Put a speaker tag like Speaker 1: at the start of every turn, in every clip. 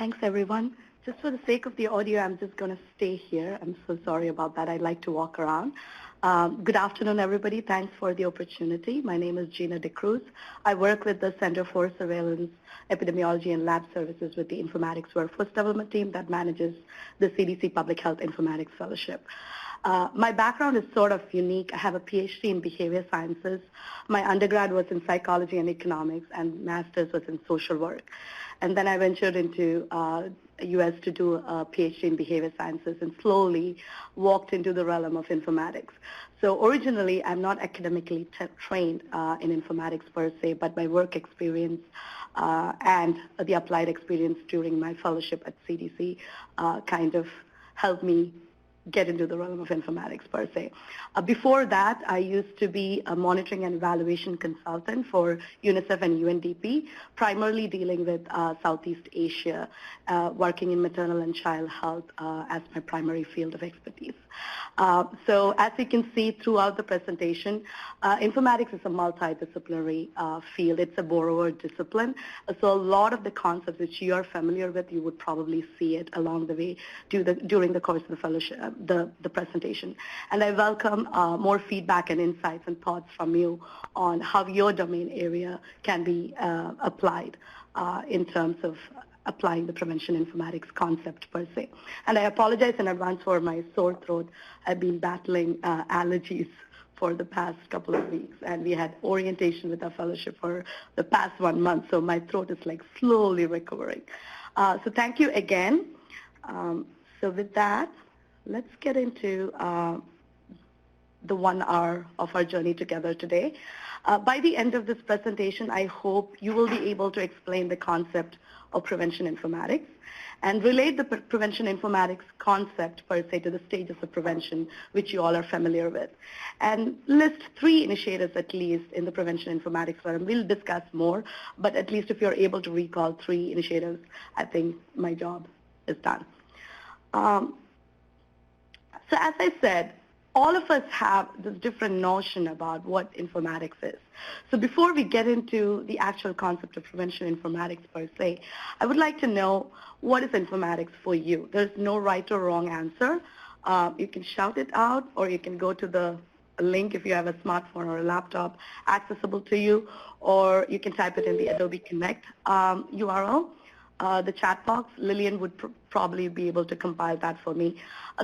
Speaker 1: Thanks, everyone. Just for the sake of the audio, I'm just going to stay here. I'm so sorry about that. I'd like to walk around. Good afternoon, everybody. Thanks for the opportunity. My name is Jina De Cruz. I work with the Center for Surveillance, Epidemiology, and Lab Services with the Informatics Workforce Development Team that manages the CDC Public Health Informatics Fellowship. My background is sort of unique. I have a PhD in behavior sciences. My undergrad was in psychology and economics, and master's was in social work. And then I ventured into US to do a PhD in behavior sciences and slowly walked into the realm of informatics. So originally, I'm not academically trained in informatics per se, but my work experience and the applied experience during my fellowship at CDC kind of helped me get into the realm of informatics per se. Before that, I used to be a monitoring and evaluation consultant for UNICEF and UNDP, primarily dealing with Southeast Asia, working in maternal and child health as my primary field of expertise. So as you can see throughout the presentation, informatics is a multidisciplinary field. It's a borrower discipline. So a lot of the concepts which you are familiar with, you would probably see it along the way during the course of the fellowship, the presentation. And I welcome more feedback and insights and thoughts from you on how your domain area can be applied in terms of applying the prevention informatics concept per se. And I apologize in advance for my sore throat. I've been battling allergies for the past couple of weeks, and we had orientation with our fellowship for the past 1 month, so my throat is like slowly recovering. So thank you again. So with that, let's get into the 1 hour of our journey together today. By the end of this presentation, I hope you will be able to explain the concept of prevention informatics and relate the prevention informatics concept per se to the stages of prevention, which you all are familiar with, and list 3 initiatives at least in the prevention informatics forum. We'll discuss more, but at least if you're able to recall 3 initiatives, I think my job is done. So as I said, all of us have this different notion about what informatics is. So before we get into the actual concept of prevention informatics per se, I would like to know, what is informatics for you? There's no right or wrong answer. You can shout it out, or you can go to the link if you have a smartphone or a laptop accessible to you, or you can type it in the Adobe Connect URL. The chat box, Lillian would probably be able to compile that for me.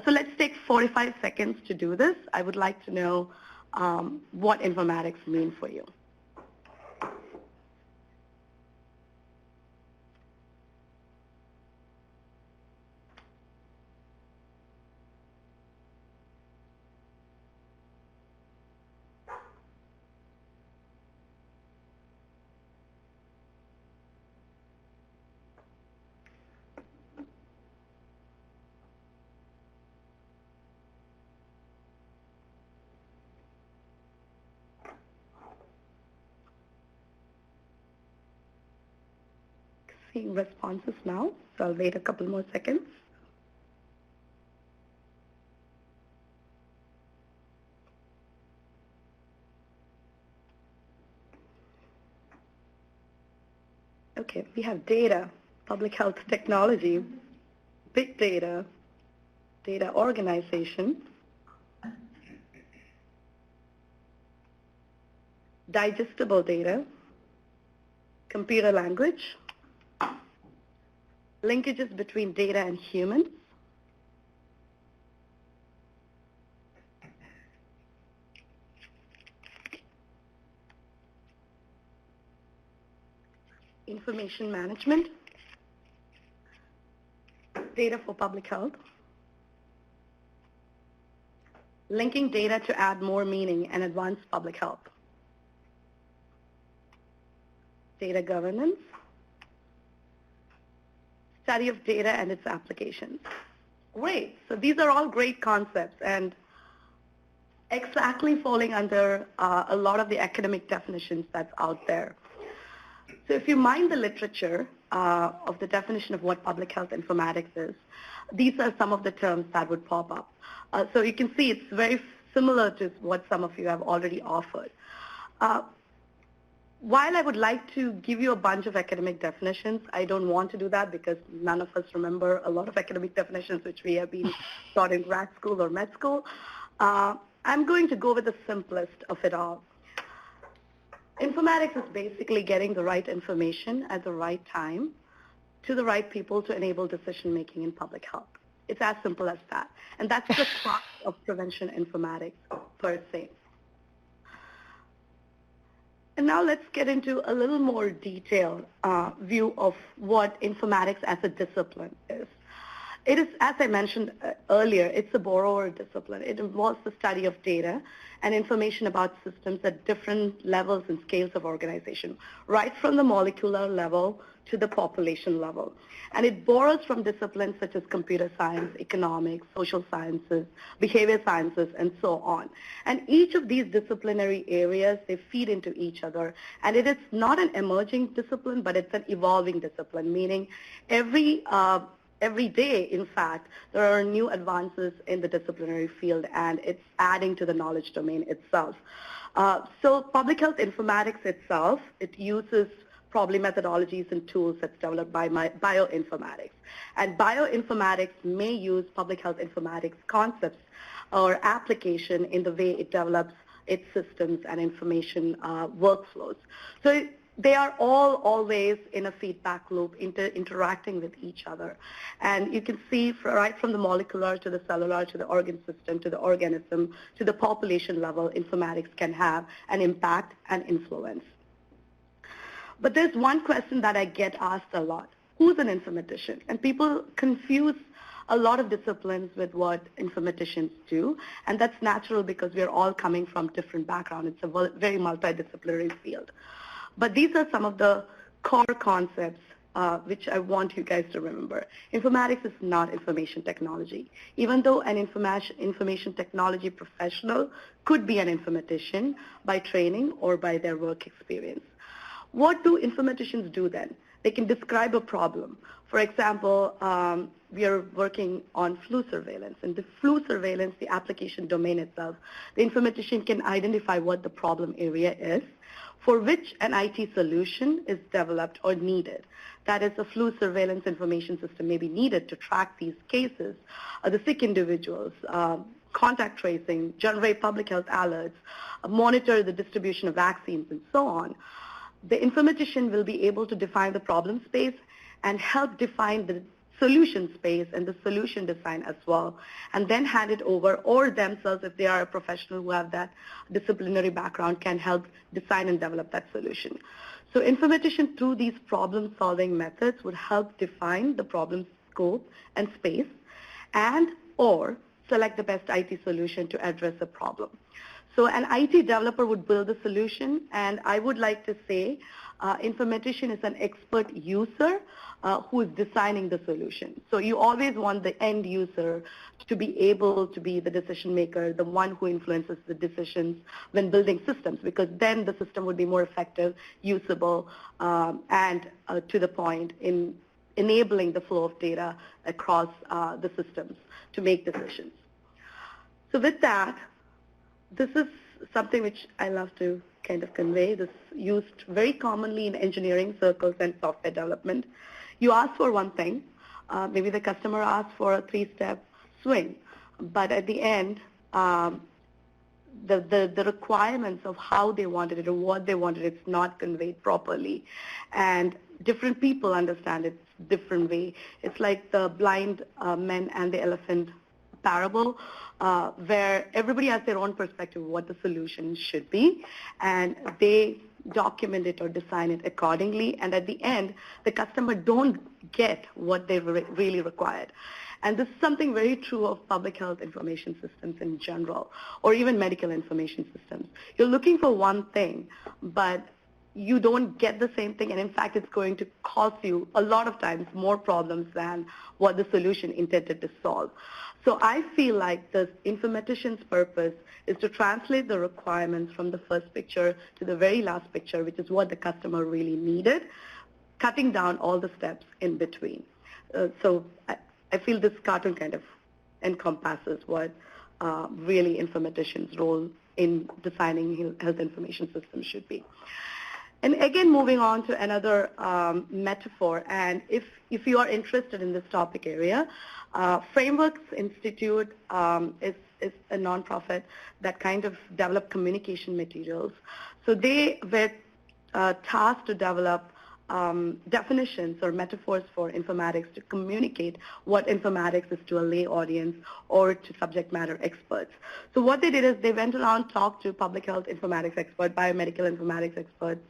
Speaker 1: So let's take 45 seconds to do this. I would like to know what informatics mean for you. Seeing responses now, so I'll wait a couple more seconds. Okay, we have data, public health technology, big data, data organization, digestible data, computer language, linkages between data and humans, information management, data for public health, linking data to add more meaning and advance public health, data governance, study of data and its applications. Great. So these are all great concepts and exactly falling under a lot of the academic definitions that's out there. So if you mind the literature of the definition of what public health informatics is, these are some of the terms that would pop up. So you can see it's very similar to what some of you have already offered. while I would like to give you a bunch of academic definitions, I don't want to do that because none of us remember a lot of academic definitions which we have been taught in grad school or med school. I'm going to go with the simplest of it all. Informatics is basically getting the right information at the right time to the right people to enable decision-making in public health. It's as simple as that. And that's the crux of prevention informatics per se. And now let's get into a little more detailed view of what informatics as a discipline is. It is, as I mentioned earlier, it's a borrower discipline. It involves the study of data and information about systems at different levels and scales of organization, right from the molecular level to the population level. And it borrows from disciplines such as computer science, economics, social sciences, behavior sciences, and so on. And each of these disciplinary areas, they feed into each other. And it is not an emerging discipline, but it's an evolving discipline, meaning every day, in fact, there are new advances in the disciplinary field, and it's adding to the knowledge domain itself. So public health informatics itself, it uses probably methodologies and tools that's developed by bioinformatics. And bioinformatics may use public health informatics concepts or application in the way it develops its systems and information workflows. So they are all always in a feedback loop, interacting with each other. And you can see right from the molecular to the cellular to the organ system to the organism to the population level, informatics can have an impact and influence. But there's one question that I get asked a lot. Who's an informatician? And people confuse a lot of disciplines with what informaticians do. And that's natural because we're all coming from different backgrounds. It's a very multidisciplinary field. But these are some of the core concepts which I want you guys to remember. Informatics is not information technology. Even though an information technology professional could be an informatician by training or by their work experience. What do informaticians do then? They can describe a problem. For example, we are working on flu surveillance. And the flu surveillance, the application domain itself, the informatician can identify what the problem area is, for which an IT solution is developed or needed. That is, a flu surveillance information system may be needed to track these cases, the sick individuals, contact tracing, generate public health alerts, monitor the distribution of vaccines, and so on. The informatician will be able to define the problem space and help define the solution space and the solution design as well, and then hand it over, or themselves, if they are a professional who have that disciplinary background, can help design and develop that solution. So informatician, through these problem-solving methods, would help define the problem scope and space, and or select the best IT solution to address a problem. So an IT developer would build a solution, and I would like to say informatician is an expert user who is designing the solution. So you always want the end user to be able to be the decision maker, the one who influences the decisions when building systems, because then the system would be more effective, usable, and to the point in enabling the flow of data across the systems to make decisions. So with that, this is something which I love to kind of convey. This is used very commonly in engineering circles and software development. You ask for one thing, maybe the customer asks for a 3-step swing, but at the end, the requirements of how they wanted it or what they wanted, it's not conveyed properly. And different people understand it different way. It's like the blind men and the elephant parable, where everybody has their own perspective of what the solution should be, and they document it or design it accordingly, and at the end, the customer don't get what they really required. And this is something very true of public health information systems in general, or even medical information systems. You're looking for one thing, but you don't get the same thing, and in fact, it's going to cause you a lot of times more problems than what the solution intended to solve. So I feel like the informatician's purpose is to translate the requirements from the first picture to the very last picture, which is what the customer really needed, cutting down all the steps in between. So I feel this cartoon kind of encompasses what really informatician's role in designing health information systems should be. And again, moving on to another metaphor, and if you are interested in this topic area, Frameworks Institute is a nonprofit that kind of develop communication materials. So they were tasked to develop definitions or metaphors for informatics to communicate what informatics is to a lay audience or to subject matter experts. So what they did is they went around, talked to public health informatics experts, biomedical informatics experts,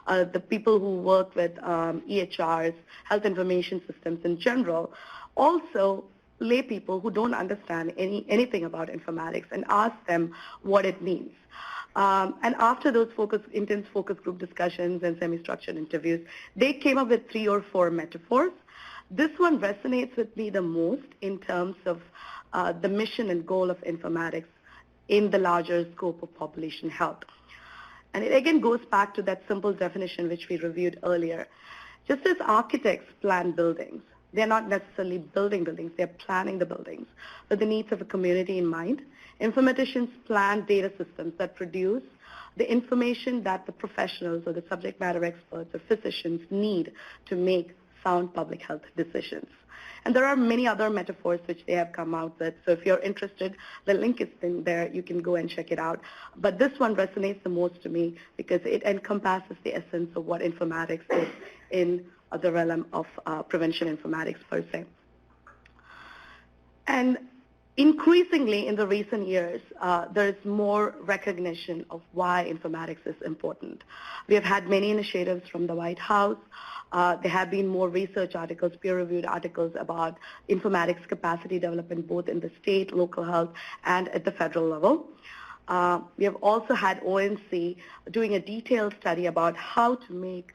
Speaker 1: the people who work with EHRs, health information systems in general, also lay people who don't understand anything about informatics, and asked them what it means. And after those intense focus group discussions and semi-structured interviews, they came up with 3 or 4 metaphors. This one resonates with me the most in terms of the mission and goal of informatics in the larger scope of population health. And it again goes back to that simple definition which we reviewed earlier. Just as architects plan buildings, they're not necessarily building buildings, they're planning the buildings with the needs of a community in mind. Informaticians plan data systems that produce the information that the professionals or the subject matter experts or physicians need to make sound public health decisions. And there are many other metaphors which they have come out with. So if you're interested, the link is in there. You can go and check it out. But this one resonates the most to me because it encompasses the essence of what informatics is in the realm of prevention informatics per se. And increasingly in the recent years, there is more recognition of why informatics is important. We have had many initiatives from the White House. There have been more research articles, peer-reviewed articles about informatics capacity development both in the state, local health, and at the federal level. We have also had ONC doing a detailed study about how to make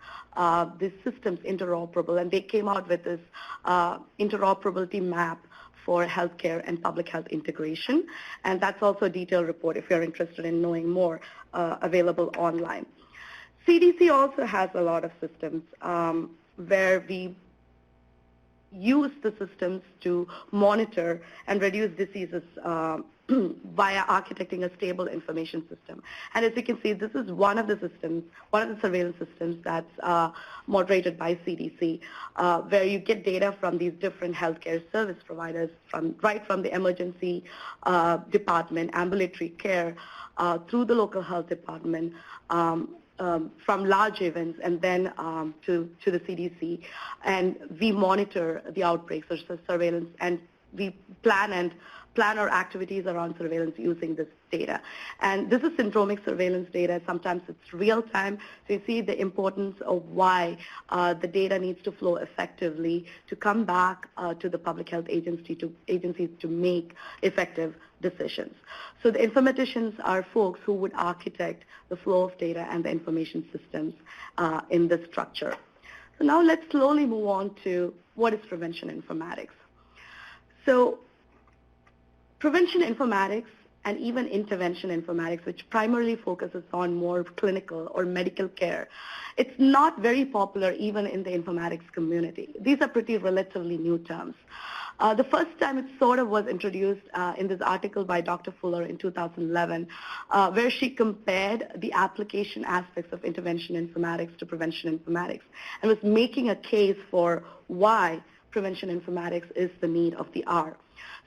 Speaker 1: these systems interoperable, and they came out with this interoperability map for healthcare and public health integration, and that's also a detailed report if you're interested in knowing more, available online. CDC also has a lot of systems where we use the systems to monitor and reduce diseases via architecting a stable information system. And as you can see, this is one of the systems, one of the surveillance systems that's moderated by CDC, where you get data from these different healthcare service providers, right from the emergency department, ambulatory care, through the local health department, from large events and then to the CDC. And we monitor the outbreaks or surveillance, and we plan our activities around surveillance using this data. And this is syndromic surveillance data. Sometimes it's real time. So you see the importance of why the data needs to flow effectively to come back to the public health agencies to make effective decisions. So the informaticians are folks who would architect the flow of data and the information systems in this structure. So now let's slowly move on to what is prevention informatics. So prevention informatics and even intervention informatics, which primarily focuses on more clinical or medical care, it's not very popular even in the informatics community. These are pretty relatively new terms. The first time it sort of was introduced in this article by Dr. Fuller in 2011, where she compared the application aspects of intervention informatics to prevention informatics and was making a case for why prevention informatics is the need of the hour.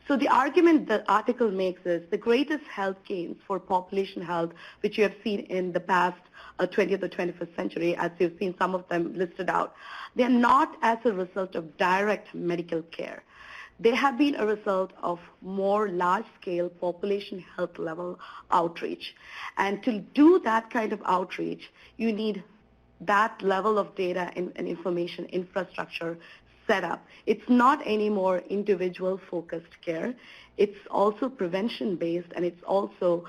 Speaker 1: So the argument the article makes is the greatest health gains for population health, which you have seen in the past 20th or 21st century, as you've seen some of them listed out, they're not as a result of direct medical care. They have been a result of more large-scale population health level outreach. And to do that kind of outreach, you need that level of data and information infrastructure set up. It's not anymore individual-focused care. It's also prevention-based, and it's also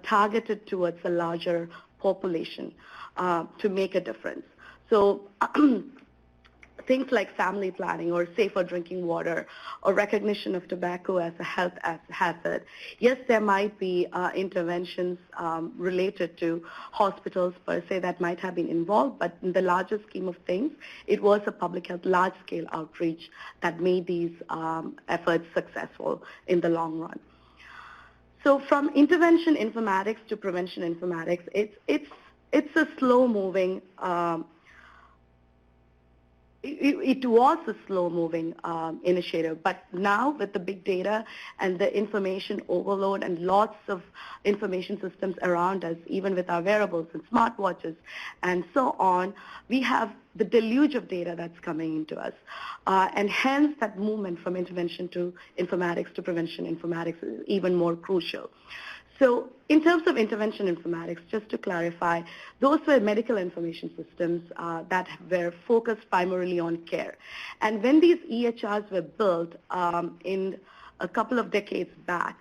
Speaker 1: targeted towards a larger population to make a difference. So things like family planning or safer drinking water or recognition of tobacco as a health hazard. Yes, there might be interventions related to hospitals per se that might have been involved, but in the larger scheme of things, it was a public health large-scale outreach that made these efforts successful in the long run. So from intervention informatics to prevention informatics, it's it's a slow-moving it was a slow-moving initiative, but now with the big data and the information overload and lots of information systems around us, even with our wearables and smartwatches and so on, we have the deluge of data that's coming into us. And hence that movement from intervention to informatics to prevention informatics is even more crucial. So in terms of intervention informatics, just to clarify, those were medical information systems that were focused primarily on care. And when these EHRs were built in a couple of decades back,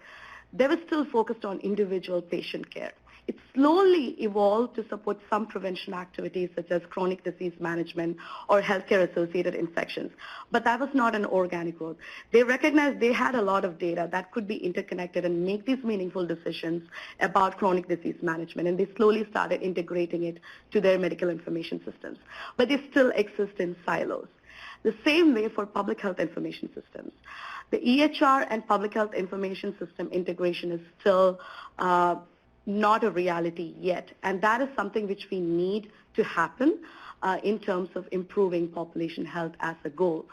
Speaker 1: they were still focused on individual patient care. It slowly evolved to support some prevention activities such as chronic disease management or healthcare-associated infections. But that was not an organic growth. They recognized they had a lot of data that could be interconnected and make these meaningful decisions about chronic disease management, and they slowly started integrating it to their medical information systems. But they still exist in silos. The same way for public health information systems. The EHR and public health information system integration is still not a reality yet, and that is something which we need to happen in terms of improving population health as a goal.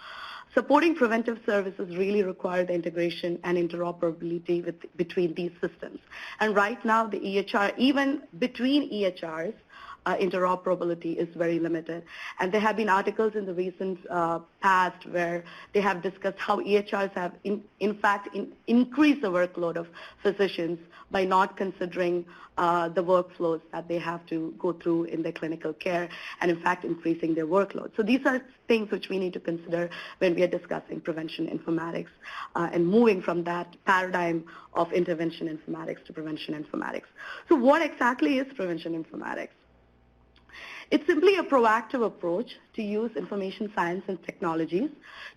Speaker 1: Supporting preventive services really require the integration and interoperability between these systems. And right now, the EHR, even between EHRs, interoperability is very limited. And there have been articles in the recent past where they have discussed how EHRs have, in fact, increased the workload of physicians by not considering the workflows that they have to go through in their clinical care and, in fact, increasing their workload. So these are things which we need to consider when we are discussing prevention informatics and moving from that paradigm of intervention informatics to prevention informatics. So what exactly is prevention informatics? It's simply a proactive approach to use information science and technologies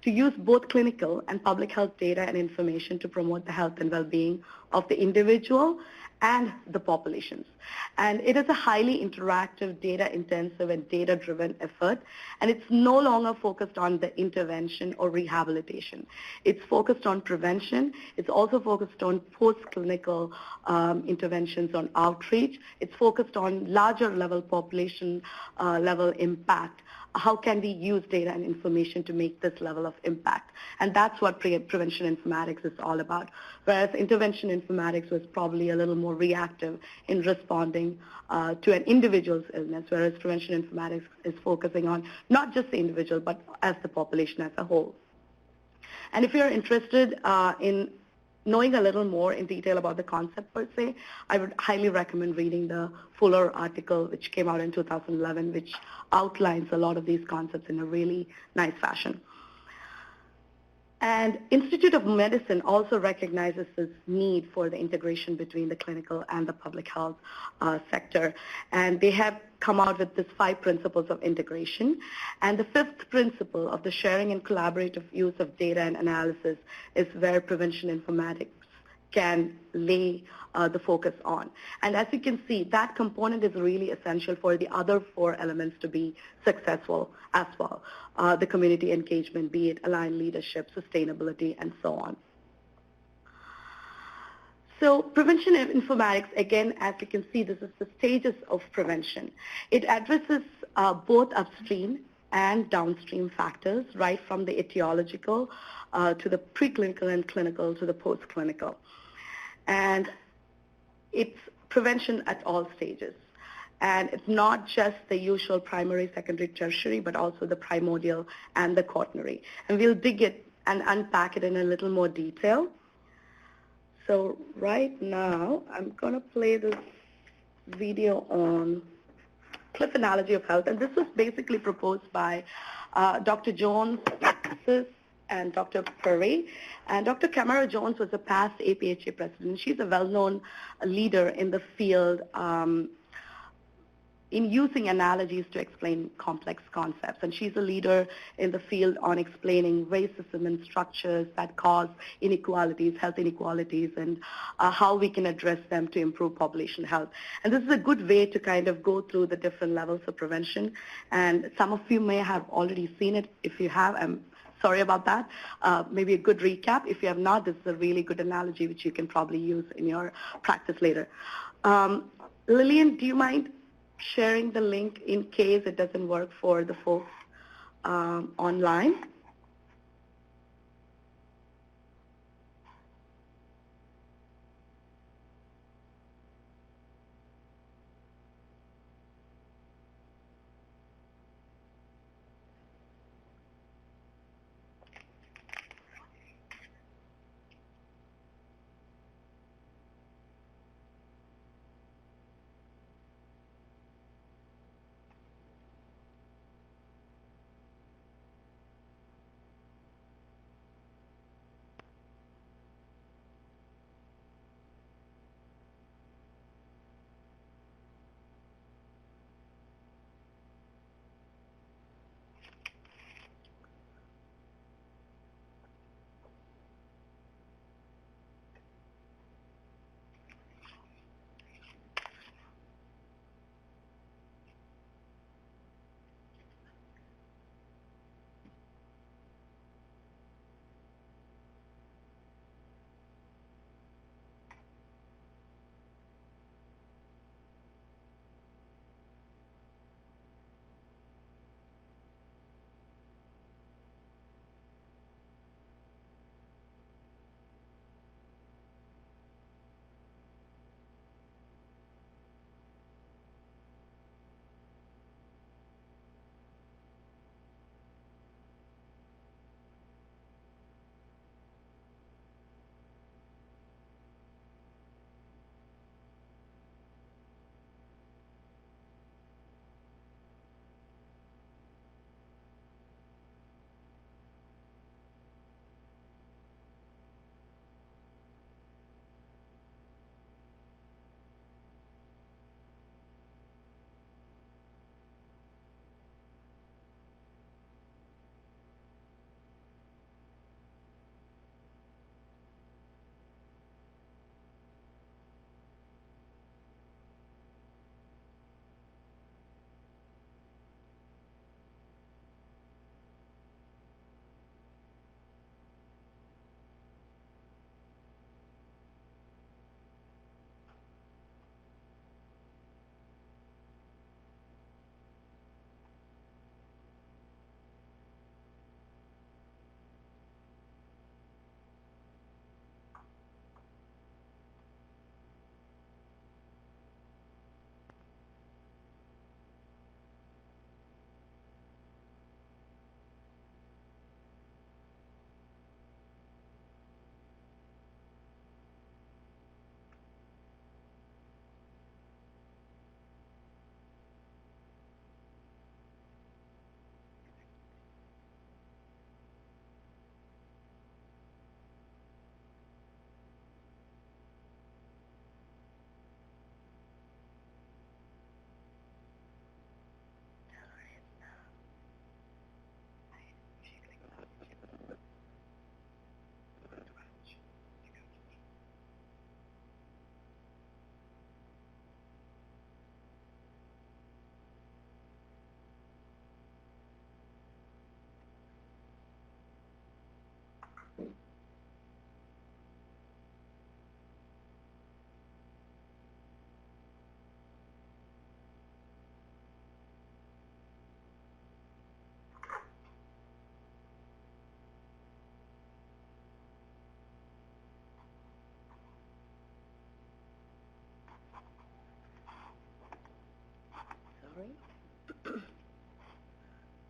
Speaker 1: to use both clinical and public health data and information to promote the health and well-being of the individual and the populations. And it is a highly interactive, data-intensive, and data-driven effort, and it's no longer focused on the intervention or rehabilitation. It's focused on prevention. It's also focused on post-clinical interventions on outreach. It's focused on larger level population level impact. How can we use data and information to make this level of impact? And that's what prevention informatics is all about. Whereas intervention informatics was probably a little more reactive in responding to an individual's illness, whereas prevention informatics is focusing on not just the individual, but as the population as a whole. And if you're interested in knowing a little more in detail about the concept per se, I would highly recommend reading the Fuller article, which came out in 2011, which outlines a lot of these concepts in a really nice fashion. And Institute of Medicine also recognizes this need for the integration between the clinical and the public health sector. And they have come out with these 5 principles of integration. And the 5th principle of the sharing and collaborative use of data and analysis is where prevention informatics can lay the focus on. And as you can see, that component is really essential for the other 4 elements to be successful as well. The community engagement, be it aligned leadership, sustainability, and so on. So prevention informatics, again, as you can see, this is the stages of prevention. It addresses both upstream and downstream factors, right from the etiological to the preclinical and clinical to the postclinical. And it's prevention at all stages. And it's not just the usual primary, secondary, tertiary, but also the primordial and the quaternary. And we'll dig it and unpack it in a little more detail. So right now, I'm going to play this video on cliff analogy of health. And this was basically proposed by Dr. Jones and Dr. Perry. And Dr. Camara Jones was a past APHA president. She's a well-known leader in the field in using analogies to explain complex concepts. And she's a leader in the field on explaining racism and structures that cause inequalities, health inequalities, and how we can address them to improve population health. And this is a good way to kind of go through the different levels of prevention. And some of you may have already seen it. If you have, I'm sorry about that. Maybe a good recap. If you have not, this is a really good analogy which you can probably use in your practice later. Lillian, do you mind sharing the link in case it doesn't work for the folks online.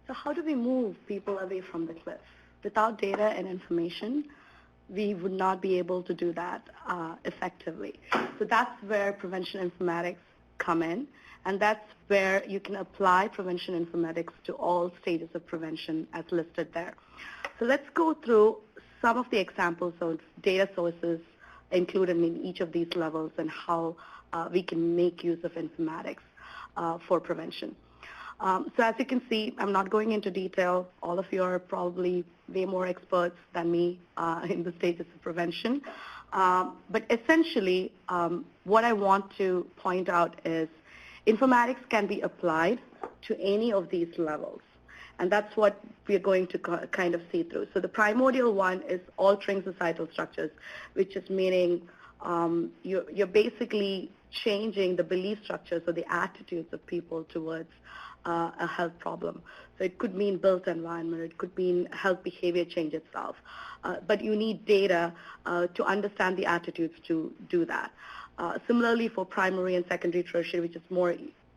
Speaker 1: So how do we move people away from the cliff? Without data and information, we would not be able to do that effectively. So that's where prevention informatics come in, and that's where you can apply prevention informatics to all stages of prevention as listed there. So let's go through some of the examples of data sources included in each of these levels and how we can make use of informatics for prevention. So as you can see, I'm not going into detail. All of you are probably way more experts than me in the stages of prevention. But essentially, what I want to point out is informatics can be applied to any of these levels. And that's what we're going to kind of see through. So the primordial one is altering societal structures, which is meaning you're basically changing the belief structures or the attitudes of people towards a health problem. So it could mean built environment, it could mean health behavior change itself, but you need data to understand the attitudes to do that. Similarly for primary and secondary tertiary, which is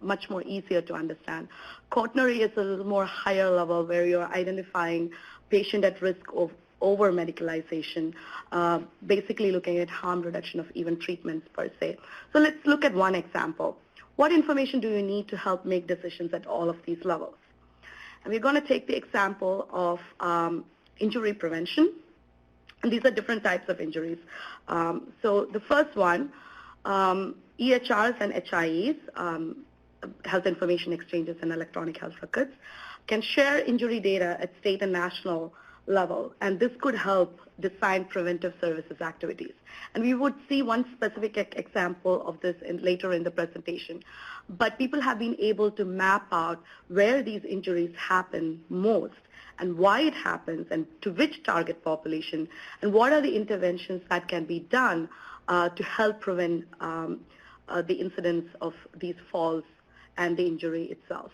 Speaker 1: much more easier to understand. Quaternary is a little more higher level where you're identifying patient at risk of over-medicalization, basically looking at harm reduction of even treatments per se. So let's look at one example. What information do you need to help make decisions at all of these levels? And we're going to take the example of injury prevention. And these are different types of injuries. So the first one, EHRs and HIEs, health information exchanges and electronic health records, can share injury data at state and national level, and this could help design preventive services activities. And we would see one specific example of this later in the presentation. But people have been able to map out where these injuries happen most and why it happens and to which target population and what are the interventions that can be done to help prevent the incidence of these falls and the injury itself.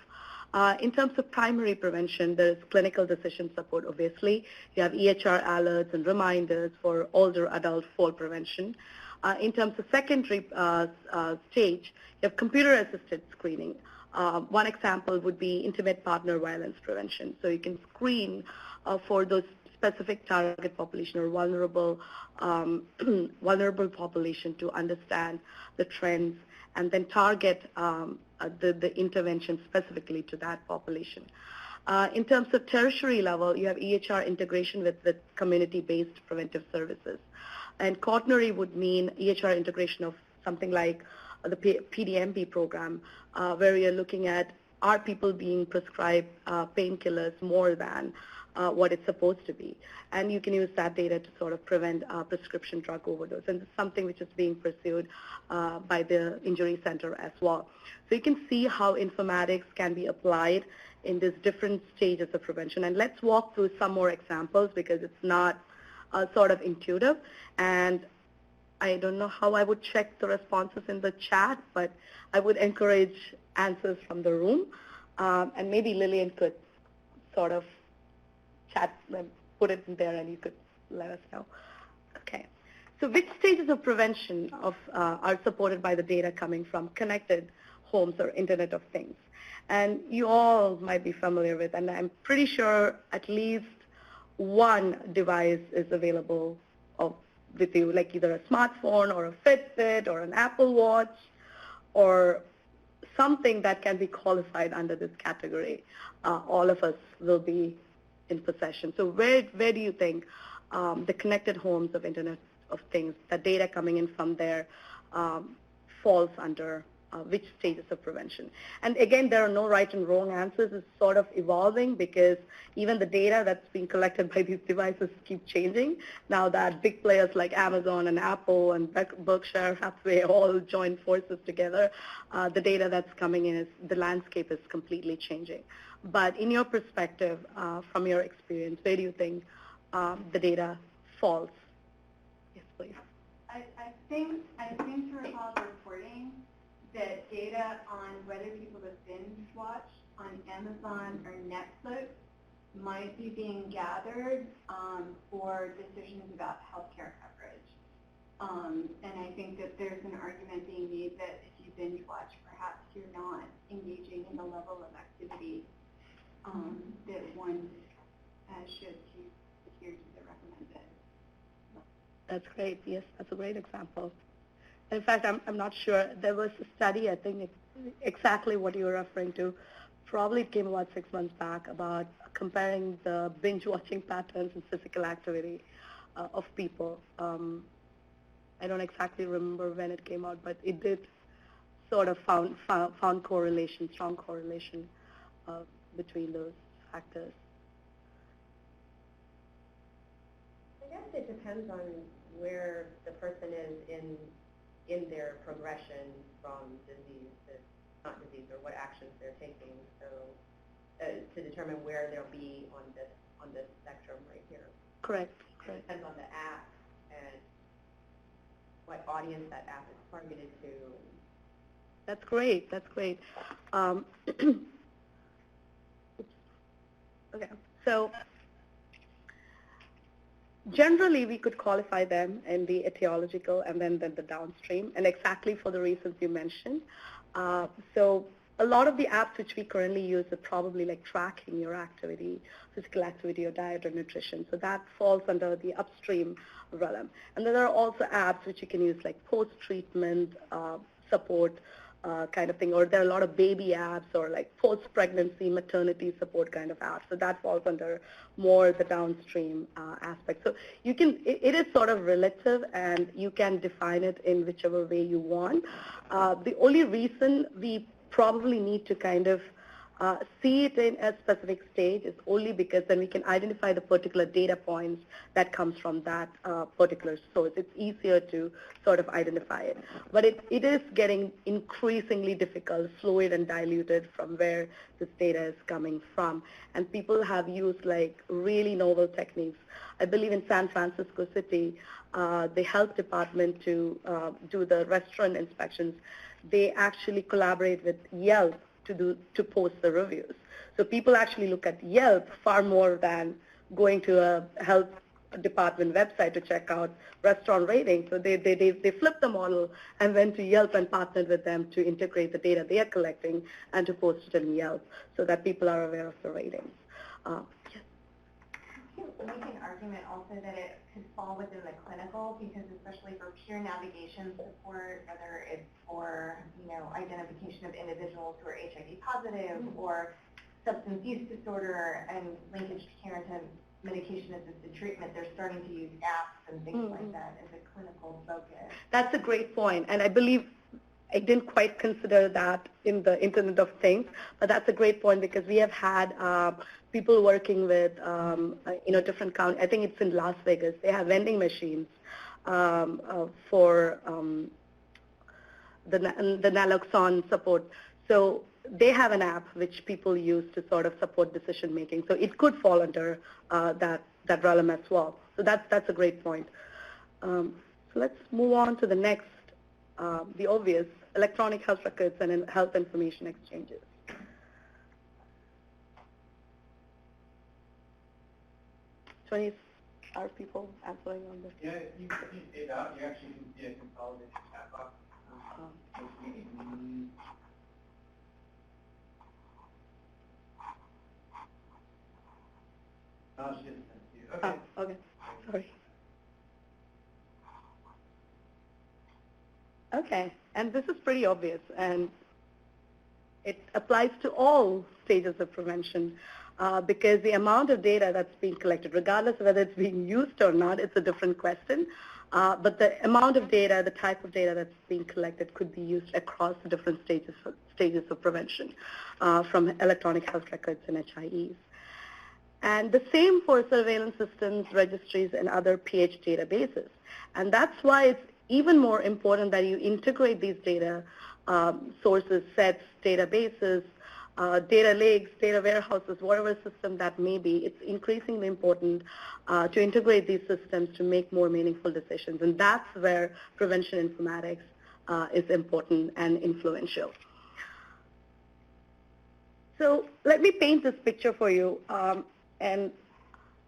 Speaker 1: In terms of primary prevention, there is clinical decision support, obviously. You have EHR alerts and reminders for older adult fall prevention. In terms of secondary stage, you have computer-assisted screening. One example would be intimate partner violence prevention. So you can screen for those specific target population or vulnerable population to understand the trends and then target the intervention specifically to that population. In terms of tertiary level, you have EHR integration with community-based preventive services. And quaternary would mean EHR integration of something like the PDMP program, where you're looking at are people being prescribed painkillers more than what it's supposed to be. And you can use that data to sort of prevent prescription drug overdose. And it's something which is being pursued by the Injury Center as well. So you can see how informatics can be applied in these different stages of prevention. And let's walk through some more examples because it's not sort of intuitive. And I don't know how I would check the responses in the chat, but I would encourage answers from the room. And maybe Lillian could sort of chat, put it in there, and you could let us know. Okay. So which stages of prevention are supported by the data coming from connected homes or Internet of Things? And you all might be familiar with, and I'm pretty sure at least one device is available with you, like either a smartphone or a Fitbit or an Apple Watch or something that can be qualified under this category. All of us will be in possession. So where do you think the connected homes of Internet of Things, the data coming in from there, falls under which stages of prevention? And again, there are no right and wrong answers. It's sort of evolving because even the data that's being collected by these devices keep changing. Now that big players like Amazon and Apple and Berkshire Hathaway all join forces together, the data that's coming in, the landscape is completely changing. But in your perspective, from your experience, where do you think the data falls? Yes, please.
Speaker 2: I think to recall the reporting that data on whether people have binge watched on Amazon or Netflix might be being gathered for decisions about healthcare coverage. And I think that there's an argument being made that if you binge watch, perhaps you're not engaging in the level of activity that one should adhere to the recommended.
Speaker 1: That's great. Yes, that's a great example. In fact, I'm not sure. There was a study, I think exactly what you were referring to. Probably it came about 6 months back about comparing the binge watching patterns and physical activity of people. I don't exactly remember when it came out, but it did sort of found correlation, strong correlation between those factors.
Speaker 3: I guess it depends on where the person is in their progression from disease to not disease, or what actions they're taking. So to determine where they'll be on this spectrum right here.
Speaker 1: Correct.
Speaker 3: It depends on the app and what audience that app is targeted to.
Speaker 1: That's great. That's great. Okay. So generally, we could qualify them in the etiological and then the downstream, and exactly for the reasons you mentioned. So a lot of the apps which we currently use are probably like tracking your activity, physical activity, or diet or nutrition. So that falls under the upstream realm. And then there are also apps which you can use like post-treatment support kind of thing, or there are a lot of baby apps or like post-pregnancy, maternity support kind of apps. So that falls under more the downstream aspect. So you can, it is sort of relative, and you can define it in whichever way you want. The only reason we probably need to kind of see it in a specific stage is only because then we can identify the particular data points that comes from that particular source. It's easier to sort of identify it. But it is getting increasingly difficult, fluid and diluted from where this data is coming from. And people have used like really novel techniques. I believe in San Francisco City, the health department to do the restaurant inspections, they actually collaborate with Yelp to post the reviews. So people actually look at Yelp far more than going to a health department website to check out restaurant ratings. So they flipped the model and went to Yelp and partnered with them to integrate the data they are collecting and to post it in Yelp so that people are aware of the ratings. Yes.
Speaker 2: You can make an argument also that it could fall within the clinical, because especially for peer navigation support, whether it's for, identification of individuals who are HIV positive or substance use disorder and linkage to care and medication-assisted treatment, they're starting to use apps and things like that as a clinical focus.
Speaker 1: That's a great point, and I believe I didn't quite consider that in the Internet of Things, but that's a great point because we have had people working with, different counties. I think it's in Las Vegas. They have vending machines for the naloxone support. So they have an app which people use to sort of support decision making. So it could fall under that realm as well. So that's a great point. So let's move on to the next, the obvious, electronic health records and health information exchanges. Are people answering on this?
Speaker 4: Yeah, you actually can see a consolidated chat box. Oh, she didn't send you. Okay.
Speaker 1: Oh, okay. Sorry. Okay, and this is pretty obvious, and it applies to all stages of prevention because the amount of data that's being collected, regardless of whether it's being used or not, it's a different question. But the amount of data, the type of data that's being collected could be used across the different stages of prevention, from electronic health records and HIEs. And the same for surveillance systems, registries, and other PH databases. And that's why it's even more important that you integrate these data sources, sets, databases, data lakes, data warehouses, whatever system that may be. It's increasingly important to integrate these systems to make more meaningful decisions. And that's where prevention informatics is important and influential. So let me paint this picture for you. And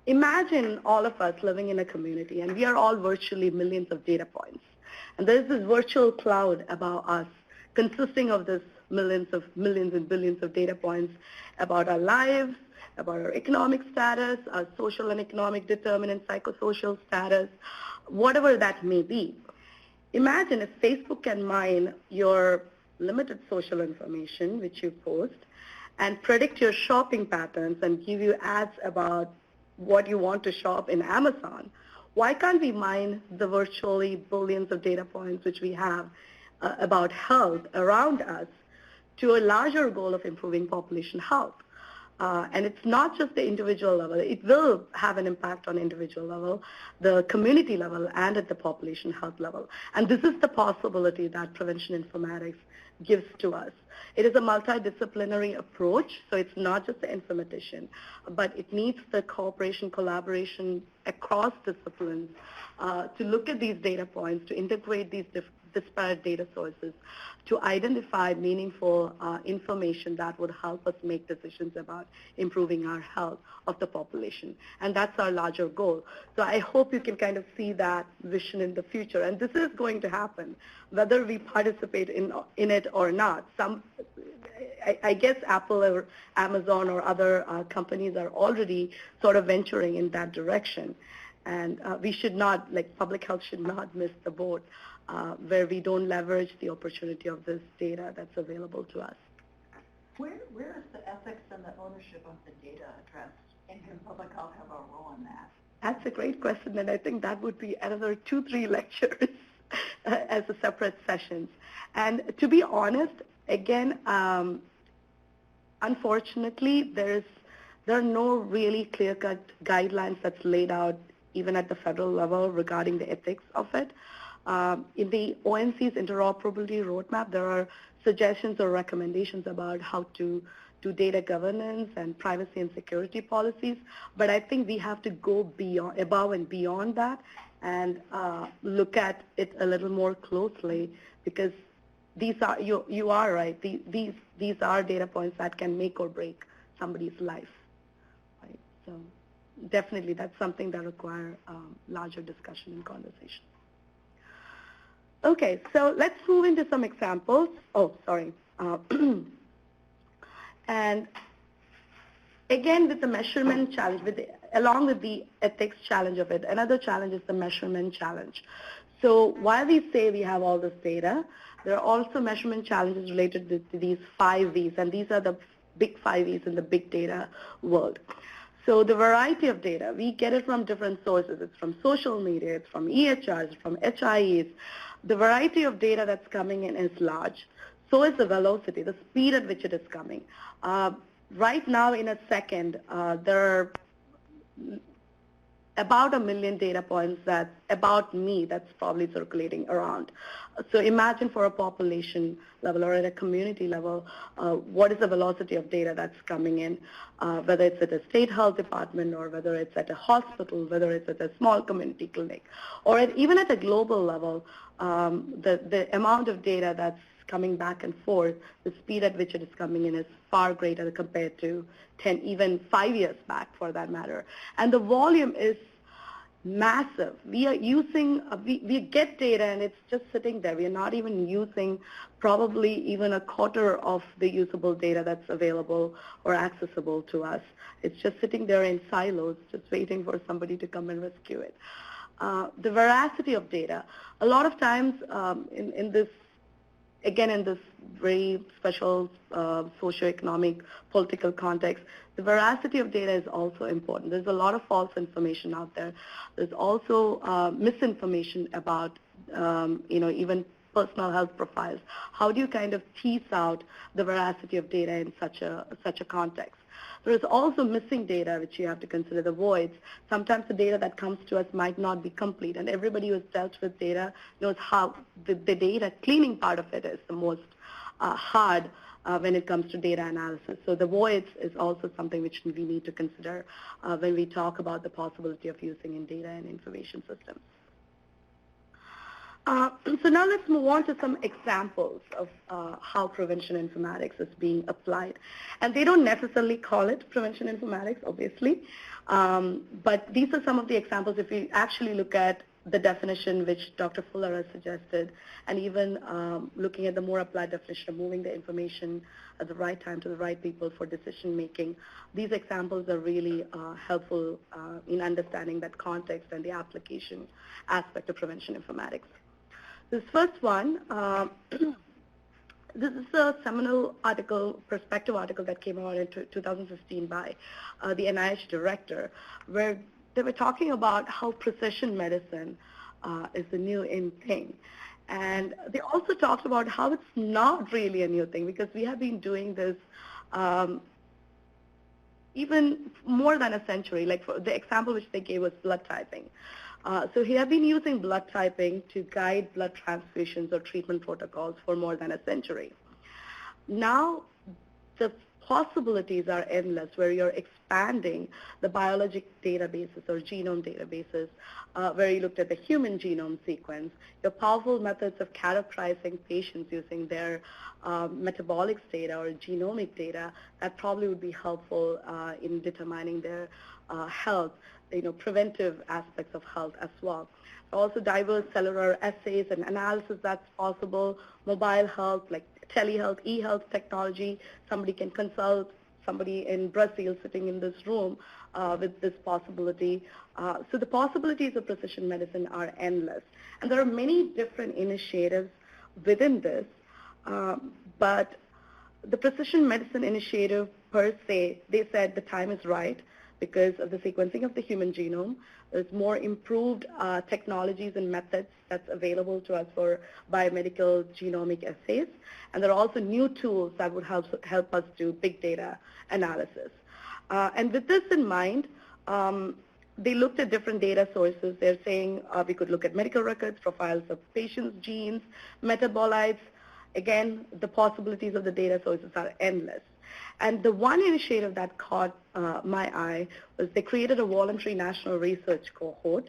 Speaker 1: imagine all of us living in a community, and we are all virtually millions of data points. And there's this virtual cloud about us consisting of this millions and billions of data points about our lives, about our economic status, our social and economic determinant, psychosocial status, whatever that may be. Imagine if Facebook can mine your limited social information, which you post, and predict your shopping patterns and give you ads about what you want to shop in Amazon. Why can't we mine the virtually billions of data points which we have about health around us to a larger goal of improving population health? And it's not just the individual level. It will have an impact on individual level, the community level, and at the population health level. And this is the possibility that prevention informatics gives to us. It is a multidisciplinary approach, so it's not just the informatician, but it needs the cooperation, collaboration across disciplines to look at these data points, to integrate these disparate data sources, to identify meaningful information that would help us make decisions about improving our health of the population. And that's our larger goal. So I hope you can kind of see that vision in the future. And this is going to happen, whether we participate in it or not. I guess Apple or Amazon or other companies are already sort of venturing in that direction. And we should not, like public health should not miss the boat where we don't leverage the opportunity of this data that's available to us.
Speaker 5: Where is the ethics and the ownership of the data addressed? And can public health have a role in that?
Speaker 1: That's a great question, and I think that would be another 2-3 lectures as a separate sessions. And to be honest, again, unfortunately, there are no really clear-cut guidelines that's laid out even at the federal level regarding the ethics of it. In the ONC's interoperability roadmap, there are suggestions or recommendations about how to do data governance and privacy and security policies, but I think we have to go above and beyond that and look at it a little more closely, because these are, you are right, these are data points that can make or break somebody's life, right? So definitely that's something that requires larger discussion and conversation. Okay, so let's move into some examples. Oh, sorry. And again, with the measurement challenge, along with the ethics challenge of it, another challenge is the measurement challenge. So while we say we have all this data, there are also measurement challenges related to these 5 V's, and these are the big 5 V's in the big data world. So the variety of data, we get it from different sources. It's from social media, it's from EHRs, from HIEs. The variety of data that's coming in is large. So is the velocity, the speed at which it is coming. Right now, in a second, there are about 1 million data points about me that's probably circulating around. So imagine for a population level or at a community level, what is the velocity of data that's coming in, whether it's at a state health department or whether it's at a hospital, whether it's at a small community clinic, or even at a global level, the amount of data that's coming back and forth, the speed at which it is coming in is far greater compared to 10, even 5 years back for that matter. And the volume is massive. We are using, we get data and it's just sitting there. We are not even using probably even a quarter of the usable data that's available or accessible to us. It's just sitting there in silos, just waiting for somebody to come and rescue it. The veracity of data. A lot of times in this, again, in this very special socioeconomic, political context, the veracity of data is also important. There's a lot of false information out there. There's also misinformation about, even personal health profiles. How do you kind of tease out the veracity of data in such a context? There is also missing data, which you have to consider, the voids. Sometimes the data that comes to us might not be complete, and everybody who has dealt with data knows how the data cleaning part of it is the most hard when it comes to data analysis. So the voids is also something which we need to consider when we talk about the possibility of using in data and information systems. So now let's move on to some examples of how prevention informatics is being applied. And they don't necessarily call it prevention informatics, obviously, but these are some of the examples. If we actually look at the definition which Dr. Fuller has suggested, and even looking at the more applied definition of moving the information at the right time to the right people for decision making, these examples are really helpful in understanding that context and the application aspect of prevention informatics. This first one, this is a seminal article, perspective article that came out in 2015 by the NIH director, where they were talking about how precision medicine is the new in thing. And they also talked about how it's not really a new thing, because we have been doing this even more than a century. Like for the example which they gave was blood typing. So he had been using blood typing to guide blood transfusions or treatment protocols for more than a century. Now the possibilities are endless, where you're expanding the biologic databases or genome databases, where you looked at the human genome sequence, your powerful methods of characterizing patients using their metabolics data or genomic data, that probably would be helpful in determining their health, preventive aspects of health as well. Also diverse cellular assays and analysis that's possible, mobile health like telehealth, e-health technology. Somebody can consult somebody in Brazil sitting in this room with this possibility. So the possibilities of precision medicine are endless. And there are many different initiatives within this, but the Precision Medicine Initiative per se, they said the time is right because of the sequencing of the human genome. There's more improved technologies and methods that's available to us for biomedical genomic assays. And there are also new tools that would help us do big data analysis. And with this in mind, they looked at different data sources. They're saying we could look at medical records, profiles of patients, genes, metabolites. Again, the possibilities of the data sources are endless. And the one initiative that caught my eye was they created a voluntary national research cohort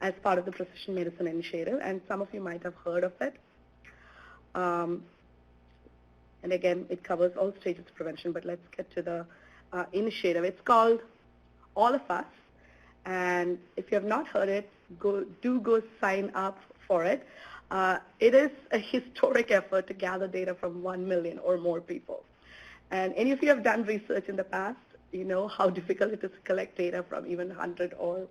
Speaker 1: as part of the Precision Medicine Initiative, and some of you might have heard of it. And again, it covers all stages of prevention, but let's get to the initiative. It's called All of Us, and if you have not heard it, go sign up for it. It is a historic effort to gather data from 1 million or more people. And any of you have done research in the past, you know how difficult it is to collect data from even 100 or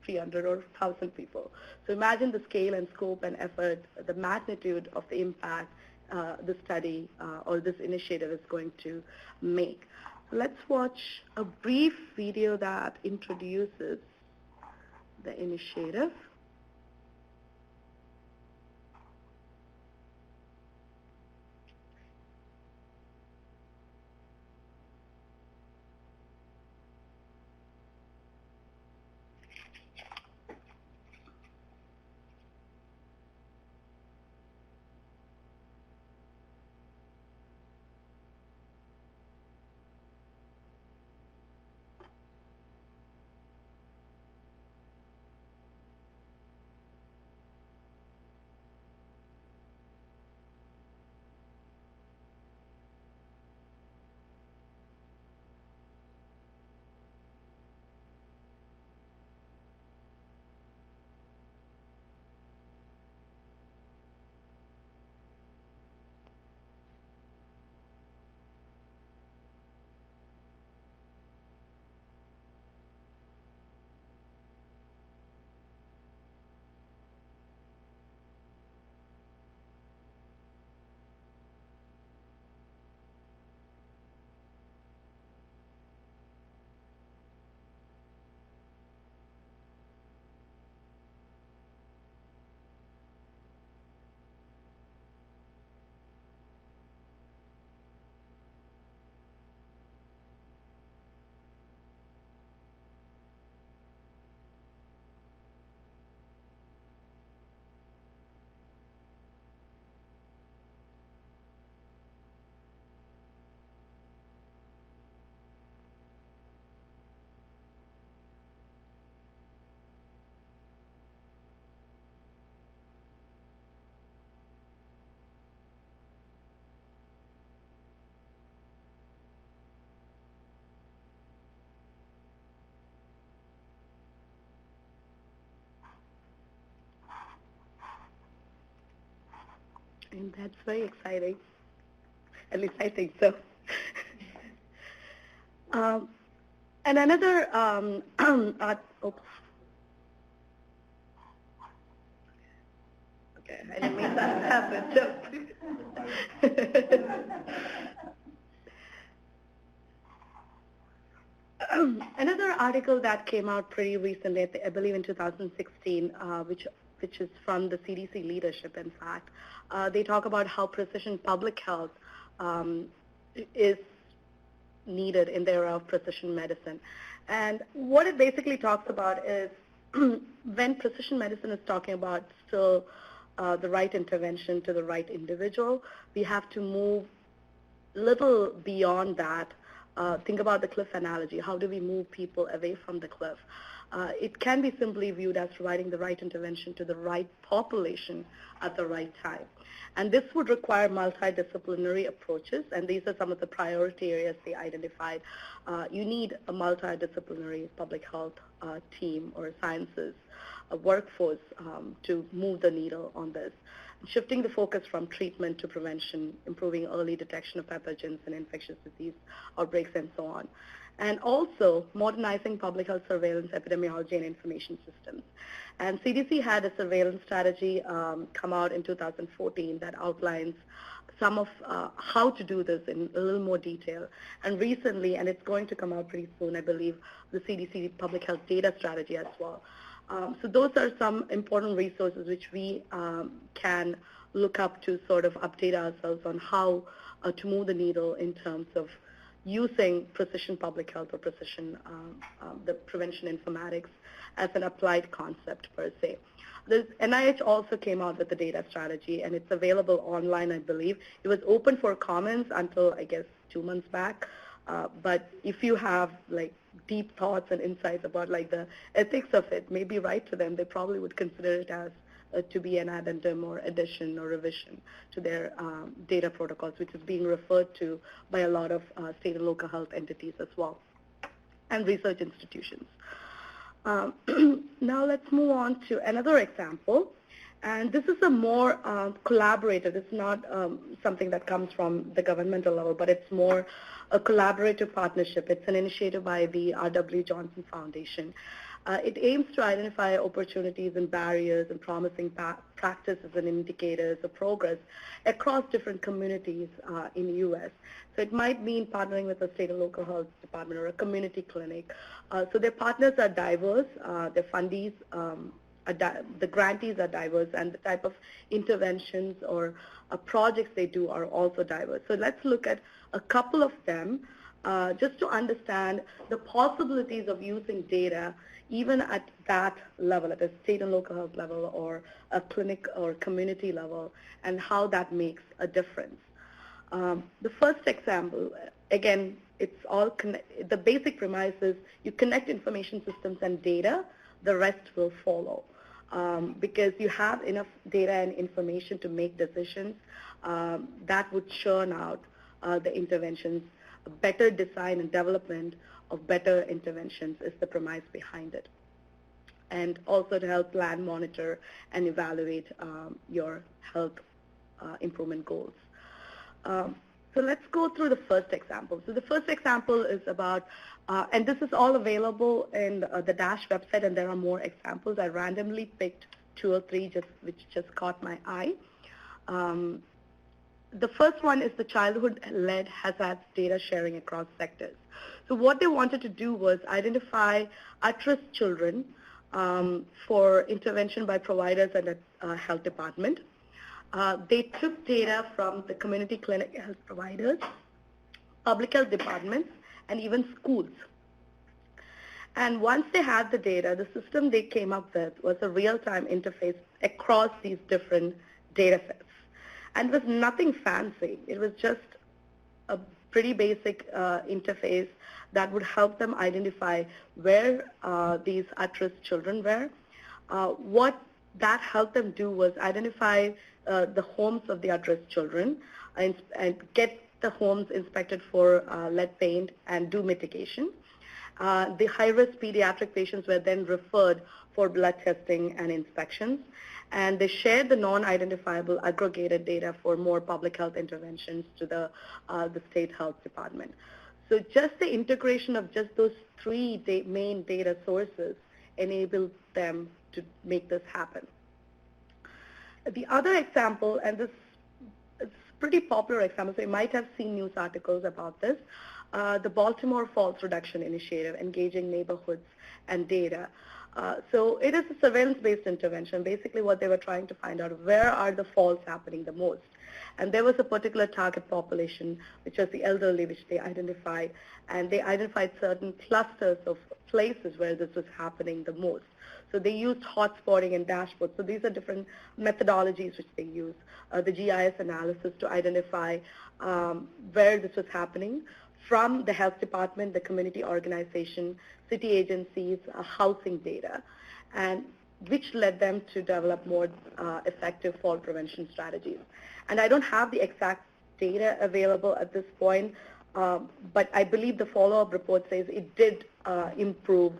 Speaker 1: 300 or 1,000 people. So imagine the scale and scope and effort, the magnitude of the impact the study or this initiative is going to make. So let's watch a brief video that introduces the initiative. And that's very exciting. At least I think so. And another, oops. Okay, I didn't mean that to happen. Another article that came out pretty recently, I believe in 2016, which is from the CDC leadership, in fact. They talk about how precision public health is needed in the era of precision medicine. And what it basically talks about is when precision medicine is talking about still the right intervention to the right individual, we have to move little beyond that, think about the cliff analogy. How do we move people away from the cliff? It can be simply viewed as providing the right intervention to the right population at the right time. And this would require multidisciplinary approaches, and these are some of the priority areas they identified. You need a multidisciplinary public health team or sciences workforce to move the needle on this. Shifting the focus from treatment to prevention, improving early detection of pathogens and infectious disease outbreaks, and so on. And also modernizing public health surveillance, epidemiology, and information systems. And CDC had a surveillance strategy come out in 2014 that outlines some of how to do this in a little more detail. And recently, and it's going to come out pretty soon, I believe, the CDC public health data strategy as well. So those are some important resources which we can look up to sort of update ourselves on how to move the needle in terms of using precision public health or precision the prevention informatics as an applied concept per se. The NIH also came out with the data strategy, and it's available online, I believe. It was open for comments until, I guess, 2 months back. But if you have like deep thoughts and insights about like the ethics of it, maybe write to them. They probably would consider it as to be an addendum or addition or revision to their data protocols, which is being referred to by a lot of state and local health entities as well, and research institutions. Now let's move on to another example. And this is a more collaborative. It's not something that comes from the governmental level, but it's more a collaborative partnership. It's an initiative by the R.W. Johnson Foundation. It aims to identify opportunities and barriers and promising practices and indicators of progress across different communities in the U.S. So it might mean partnering with a state and local health department or a community clinic. So their partners are diverse, their fundees, the grantees are diverse, and the type of interventions or projects they do are also diverse. So let's look at a couple of them just to understand the possibilities of using data even at that level, at a state and local health level or a clinic or community level, and how that makes a difference. The first example, again, it's all the basic premise is you connect information systems and data, the rest will follow. Because you have enough data and information to make decisions that would churn out the interventions. Better design and development of better interventions is the premise behind it. And also to help plan, monitor, and evaluate your health improvement goals. So let's go through the first example. So the first example is about, and this is all available in the DASH website, and there are more examples. I randomly picked 2 or 3 which just caught my eye. The first one is the childhood-led hazards data sharing across sectors. So what they wanted to do was identify at-risk children for intervention by providers and a health department. They took data from the community clinic health providers, public health departments, and even schools. And once they had the data, the system they came up with was a real-time interface across these different data sets. And it was nothing fancy. It was just a pretty basic interface that would help them identify where these at-risk children were. What that helped them do was identify the homes of the at-risk children and get the homes inspected for lead paint and do mitigation. The high-risk pediatric patients were then referred for blood testing and inspections, and they shared the non-identifiable aggregated data for more public health interventions to the state health department. So just the integration of just those 3 main data sources enabled them to make this happen. The other example, and this is a pretty popular example, so you might have seen news articles about this, the Baltimore Falls Reduction Initiative, engaging neighborhoods and data. So it is a surveillance-based intervention. Basically what they were trying to find out, where are the falls happening the most? And there was a particular target population, which was the elderly, which they identified, and they identified certain clusters of places where this was happening the most. So they used hotspotting and dashboards. So these are different methodologies which they use. The GIS analysis to identify where this was happening from the health department, the community organization, city agencies, housing data, and which led them to develop more effective fall prevention strategies. And I don't have the exact data available at this point, but I believe the follow-up report says it did improve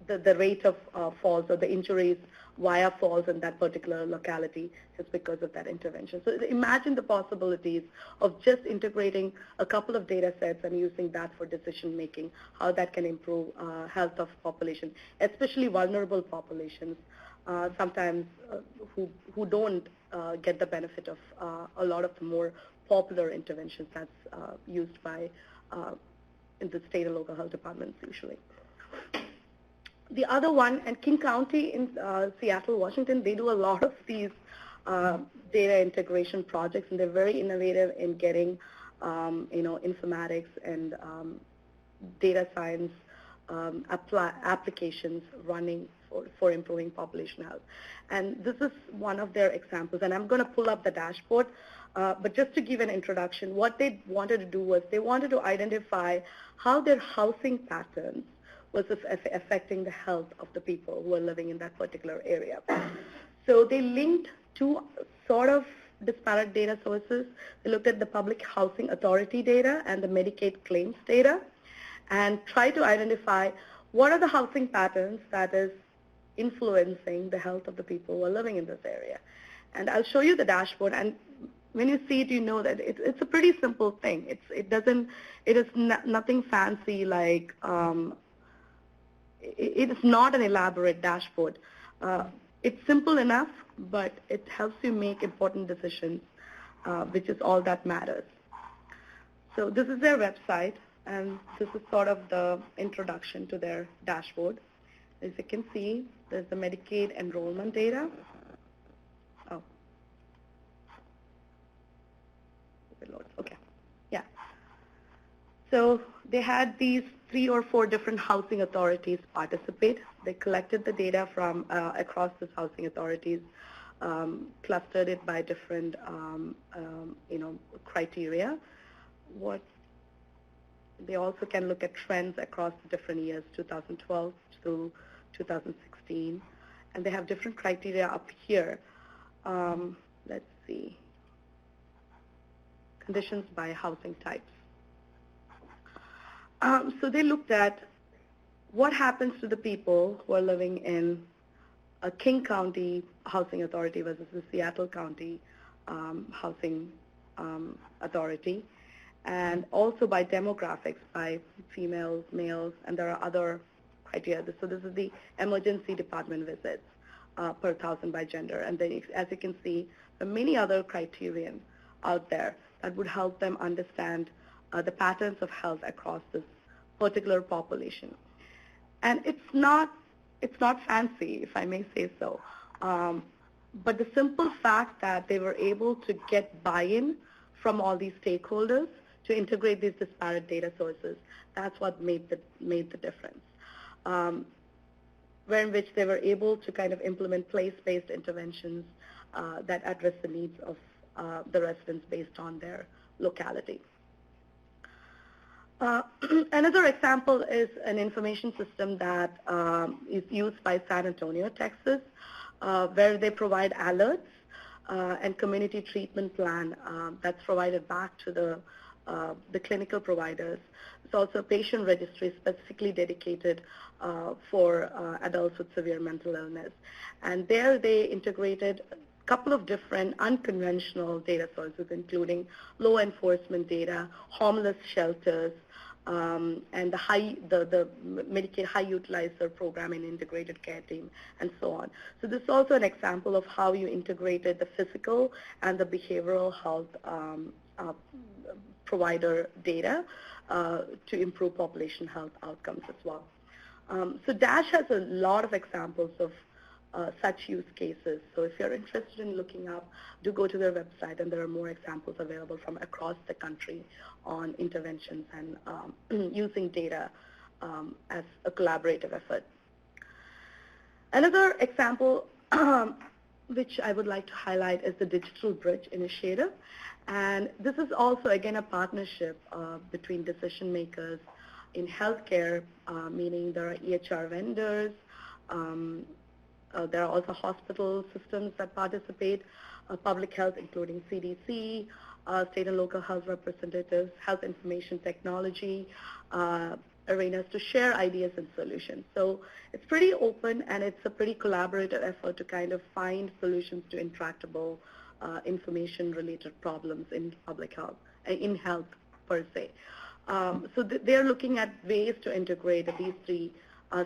Speaker 1: the rate of falls or the injuries via falls in that particular locality just because of that intervention. So imagine the possibilities of just integrating a couple of data sets and using that for decision making, how that can improve health of population, especially vulnerable populations, sometimes who don't get the benefit of a lot of the more popular interventions that's used by in the state and local health departments usually. The other one, and King County in Seattle, Washington, they do a lot of these data integration projects, and they're very innovative in getting, informatics and data science applications running for improving population health. And this is one of their examples, and I'm going to pull up the dashboard, but just to give an introduction, what they wanted to do was they wanted to identify how their housing patterns was affecting the health of the people who are living in that particular area. So they linked two sort of disparate data sources. They looked at the Public Housing Authority data and the Medicaid claims data and tried to identify what are the housing patterns that is influencing the health of the people who are living in this area. And I'll show you the dashboard, and when you see it, you know that it's a pretty simple thing. It is nothing fancy like, it is not an elaborate dashboard. It's simple enough, but it helps you make important decisions, which is all that matters. So this is their website, and this is sort of the introduction to their dashboard. As you can see, there's the Medicaid enrollment data. Oh. Okay, yeah. So they had these 3 or 4 different housing authorities participate. They collected the data from across these housing authorities, clustered it by different, criteria. They also can look at trends across the different years, 2012 through 2016, and they have different criteria up here. Let's see. Conditions by housing types. So they looked at what happens to the people who are living in a King County Housing Authority versus the Seattle County Housing Authority, and also by demographics, by females, males, and there are other criteria. So this is the emergency department visits per 1,000 by gender. And then as you can see, there are many other criterion out there that would help them understand the patterns of health across this particular population. And it's not fancy, if I may say so. But the simple fact that they were able to get buy-in from all these stakeholders to integrate these disparate data sources, that's what made the difference. Where in which they were able to kind of implement place-based interventions that address the needs of the residents based on their locality. Another example is an information system that is used by San Antonio, Texas, where they provide alerts and community treatment plan that's provided back to the clinical providers. It's also a patient registry specifically dedicated for adults with severe mental illness. And there they integrated a couple of different unconventional data sources, including law enforcement data, homeless shelters, and the Medicaid high utilizer program and integrated care team, and so on. So this is also an example of how you integrated the physical and the behavioral health provider data to improve population health outcomes as well. So DASH has a lot of examples of such use cases. So if you're interested in looking up, do go to their website, and there are more examples available from across the country on interventions and using data as a collaborative effort. Another example which I would like to highlight is the Digital Bridge Initiative. And this is also, again, a partnership between decision makers in healthcare, meaning there are EHR vendors, there are also hospital systems that participate, public health, including CDC, state and local health representatives, health information technology, arenas to share ideas and solutions. So it's pretty open and it's a pretty collaborative effort to kind of find solutions to intractable information-related problems in public health, in health per se. So they're looking at ways to integrate these three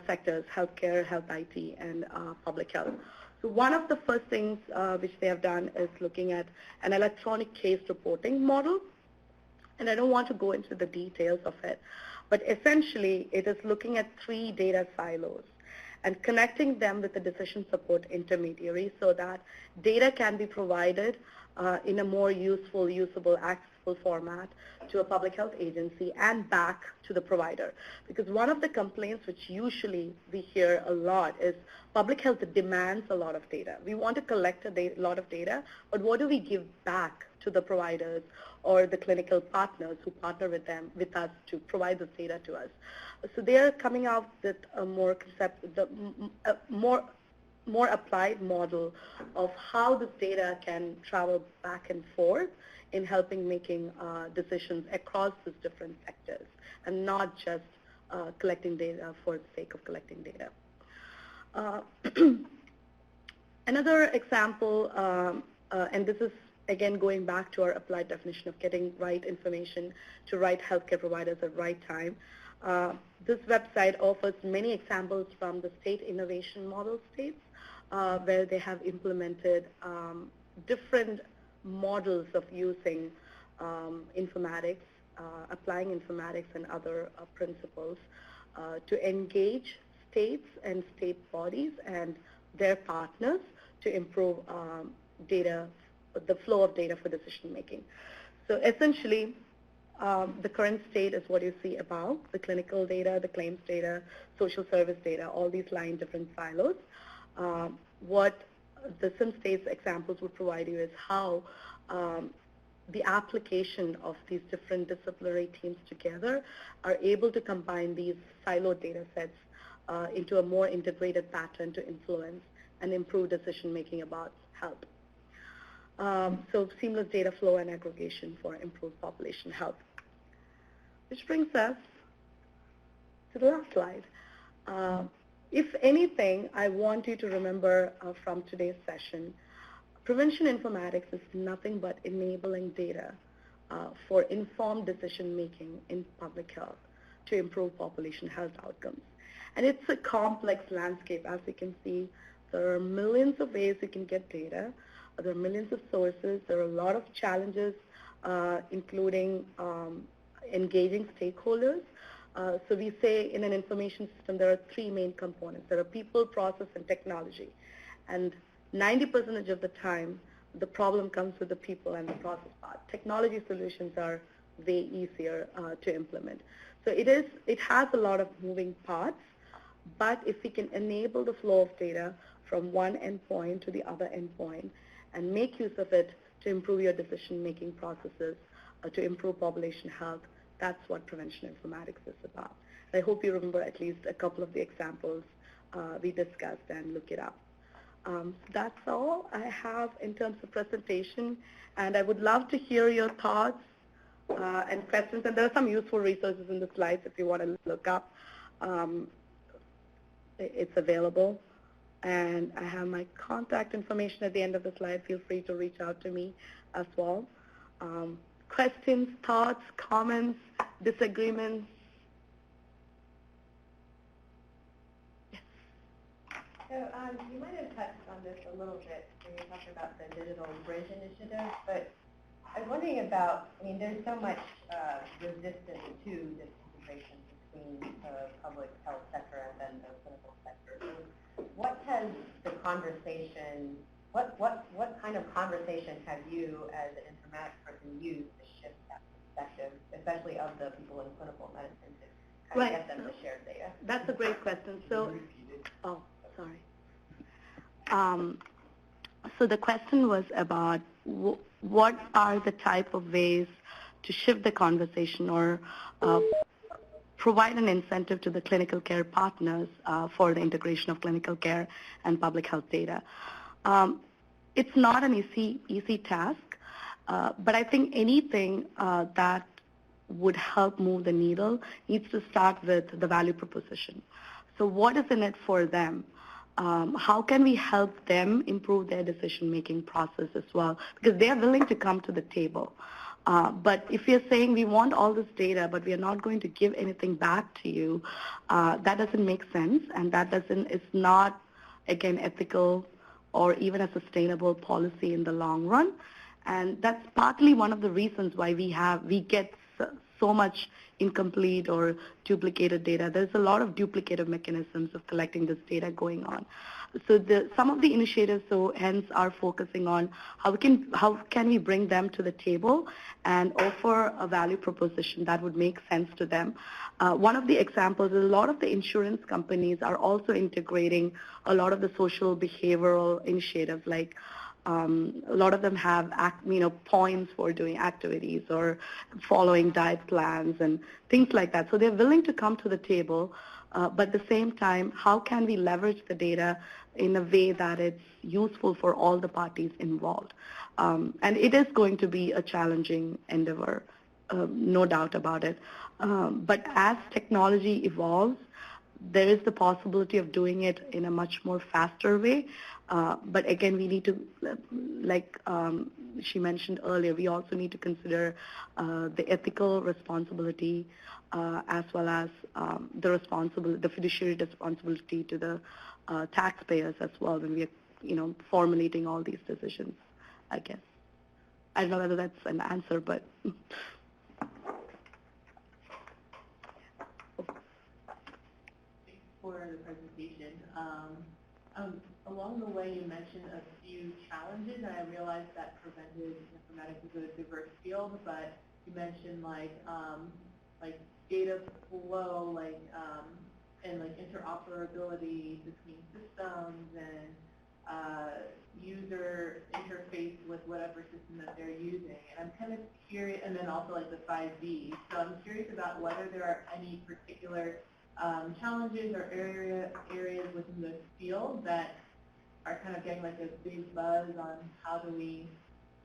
Speaker 1: sectors, healthcare, health IT, and public health. So one of the first things which they have done is looking at an electronic case reporting model. And I don't want to go into the details of it, but essentially it is looking at 3 data silos and connecting them with the decision support intermediary so that data can be provided in a more useful, usable, accessible format to a public health agency and back to the provider. Because one of the complaints which usually we hear a lot is public health demands a lot of data. We want to collect a lot of data, but what do we give back to the providers or the clinical partners who partner with us to provide this data to us? So they are coming out with a more applied model of how this data can travel back and forth in helping making decisions across these different sectors and not just collecting data for the sake of collecting data. Another example, and this is again going back to our applied definition of getting right information to right healthcare providers at right time. This website offers many examples from the state innovation model states where they have implemented different models of using informatics, applying informatics and other principles to engage states and state bodies and their partners to improve data, the flow of data for decision making. So essentially, the current state is what you see above, the clinical data, the claims data, social service data, all these lie in different silos. What the SimStates examples would provide you is how the application of these different disciplinary teams together are able to combine these siloed data sets into a more integrated pattern to influence and improve decision making about health. So seamless data flow and aggregation for improved population health. Which brings us to the last slide. If anything, I want you to remember from today's session, prevention informatics is nothing but enabling data for informed decision making in public health to improve population health outcomes. And it's a complex landscape, as you can see. There are millions of ways you can get data. There are millions of sources. There are a lot of challenges, including engaging stakeholders. So we say in an information system, there are 3 main components. There are people, process, and technology. And 90% of the time, the problem comes with the people and the process part. Technology solutions are way easier to implement. So it has a lot of moving parts, but if we can enable the flow of data from one endpoint to the other endpoint and make use of it to improve your decision-making processes, to improve population health, that's what prevention informatics is about. I hope you remember at least a couple of the examples we discussed and look it up. That's all I have in terms of presentation, and I would love to hear your thoughts and questions. And there are some useful resources in the slides if you want to look up. It's available. And I have my contact information at the end of the slide. Feel free to reach out to me as well. Questions, thoughts, comments, disagreements? Yes.
Speaker 3: So you might have touched on this a little bit when you talked about the Digital Bridge Initiative, but I was wondering about, I mean, there's so much resistance to this integration between the public health sector and then the clinical sector. So what has the conversation, what kind of conversation have you as an informatics person used to shift that perspective, especially of the people in clinical medicine, to kind of
Speaker 1: Right.
Speaker 3: get them to share data?
Speaker 1: That's a great question. So, oh, sorry. So the question was about what are the type of ways to shift the conversation or provide an incentive to the clinical care partners for the integration of clinical care and public health data. It's not an easy task, but I think anything that would help move the needle needs to start with the value proposition. So what is in it for them? How can we help them improve their decision-making process as well? Because they are willing to come to the table. But if you're saying we want all this data, but we are not going to give anything back to you, that doesn't make sense, and is not, again, ethical or even a sustainable policy in the long run. And that's partly one of the reasons why we get so much incomplete or duplicated data. There's a lot of duplicative mechanisms of collecting this data going on. So some of the initiatives, hence, are focusing on how can we bring them to the table and offer a value proposition that would make sense to them. One of the examples is a lot of the insurance companies are also integrating a lot of the social behavioral initiatives, like a lot of them have points for doing activities or following diet plans and things like that. So they're willing to come to the table, but at the same time, how can we leverage the data in a way that it's useful for all the parties involved? And it is going to be a challenging endeavor, no doubt about it. But as technology evolves, there is the possibility of doing it in a much more faster way. But again, we need to, like she mentioned earlier, we also need to consider the ethical responsibility as well as the fiduciary responsibility to the taxpayers as well when we are, formulating all these decisions, I guess. I don't know whether that's an answer, but...
Speaker 6: For the presentation. Along the way, you mentioned a few challenges, and I realized that preventive informatics is a diverse field, but you mentioned like data flow, and interoperability between systems and user interface with whatever system that they're using. And I'm kind of curious, and then also like the 5Bs. So I'm curious about whether there are any particular challenges or areas within the field that are kind of getting like a big buzz on how do we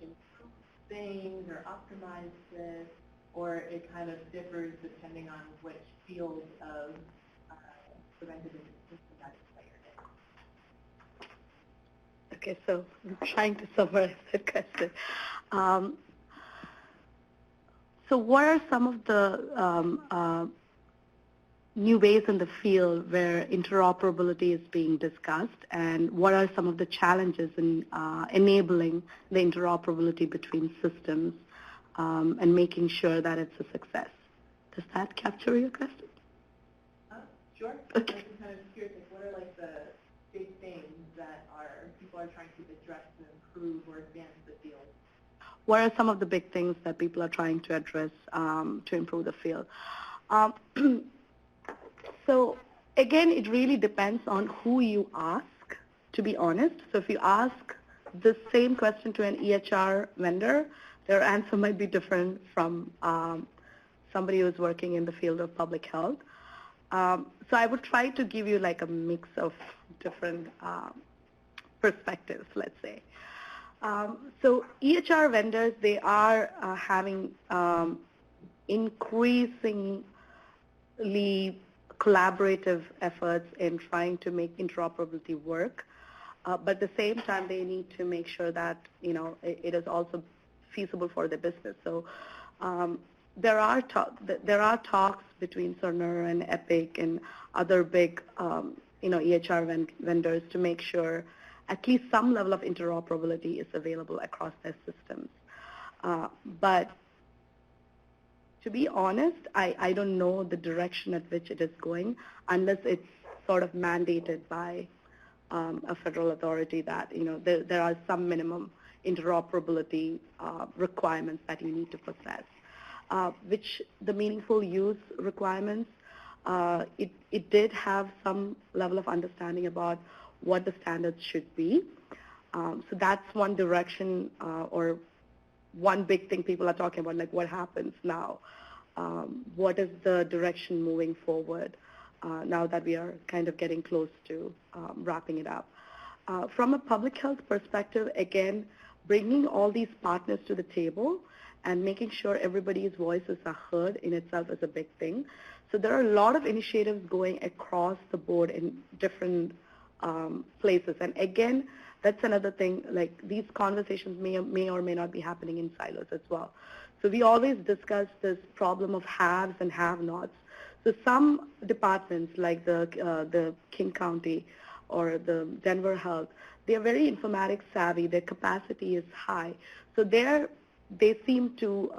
Speaker 6: improve things or optimize this, or it kind of differs depending on which field of preventive informatics that you're in.
Speaker 1: Okay, so I'm trying to summarize that question. So what are some of the new ways in the field where interoperability is being discussed, and what are some of the challenges in enabling the interoperability between systems and making sure that it's a success? Does that capture your question?
Speaker 6: Sure.
Speaker 1: Okay.
Speaker 6: I'm kind of curious, what are like the big things that people are trying to address to improve or advance the field?
Speaker 1: What are some of the big things that people are trying to address to improve the field? So again, it really depends on who you ask, to be honest. So if you ask the same question to an EHR vendor, their answer might be different from somebody who's working in the field of public health. So I would try to give you like a mix of different perspectives, let's say. So EHR vendors, they are having increasingly collaborative efforts in trying to make interoperability work. But at the same time, they need to make sure that, it is also feasible for the business. So there are talks between Cerner and Epic and other big, EHR vendors to make sure at least some level of interoperability is available across their systems. But to be honest, I don't know the direction at which it is going unless it's sort of mandated by a federal authority that, there are some minimum interoperability requirements that you need to possess, which the meaningful use requirements it did have some level of understanding about what the standards should be. So that's one direction or one big thing people are talking about, like what happens now? What is the direction moving forward now that we are kind of getting close to wrapping it up? From a public health perspective, again, bringing all these partners to the table and making sure everybody's voices are heard in itself is a big thing. So there are a lot of initiatives going across the board in different places. And again, that's another thing, like these conversations may or may not be happening in silos as well. So we always discuss this problem of haves and have-nots. So some departments like the King County or the Denver Health, they are very informatics savvy. Their capacity is high. So they seem to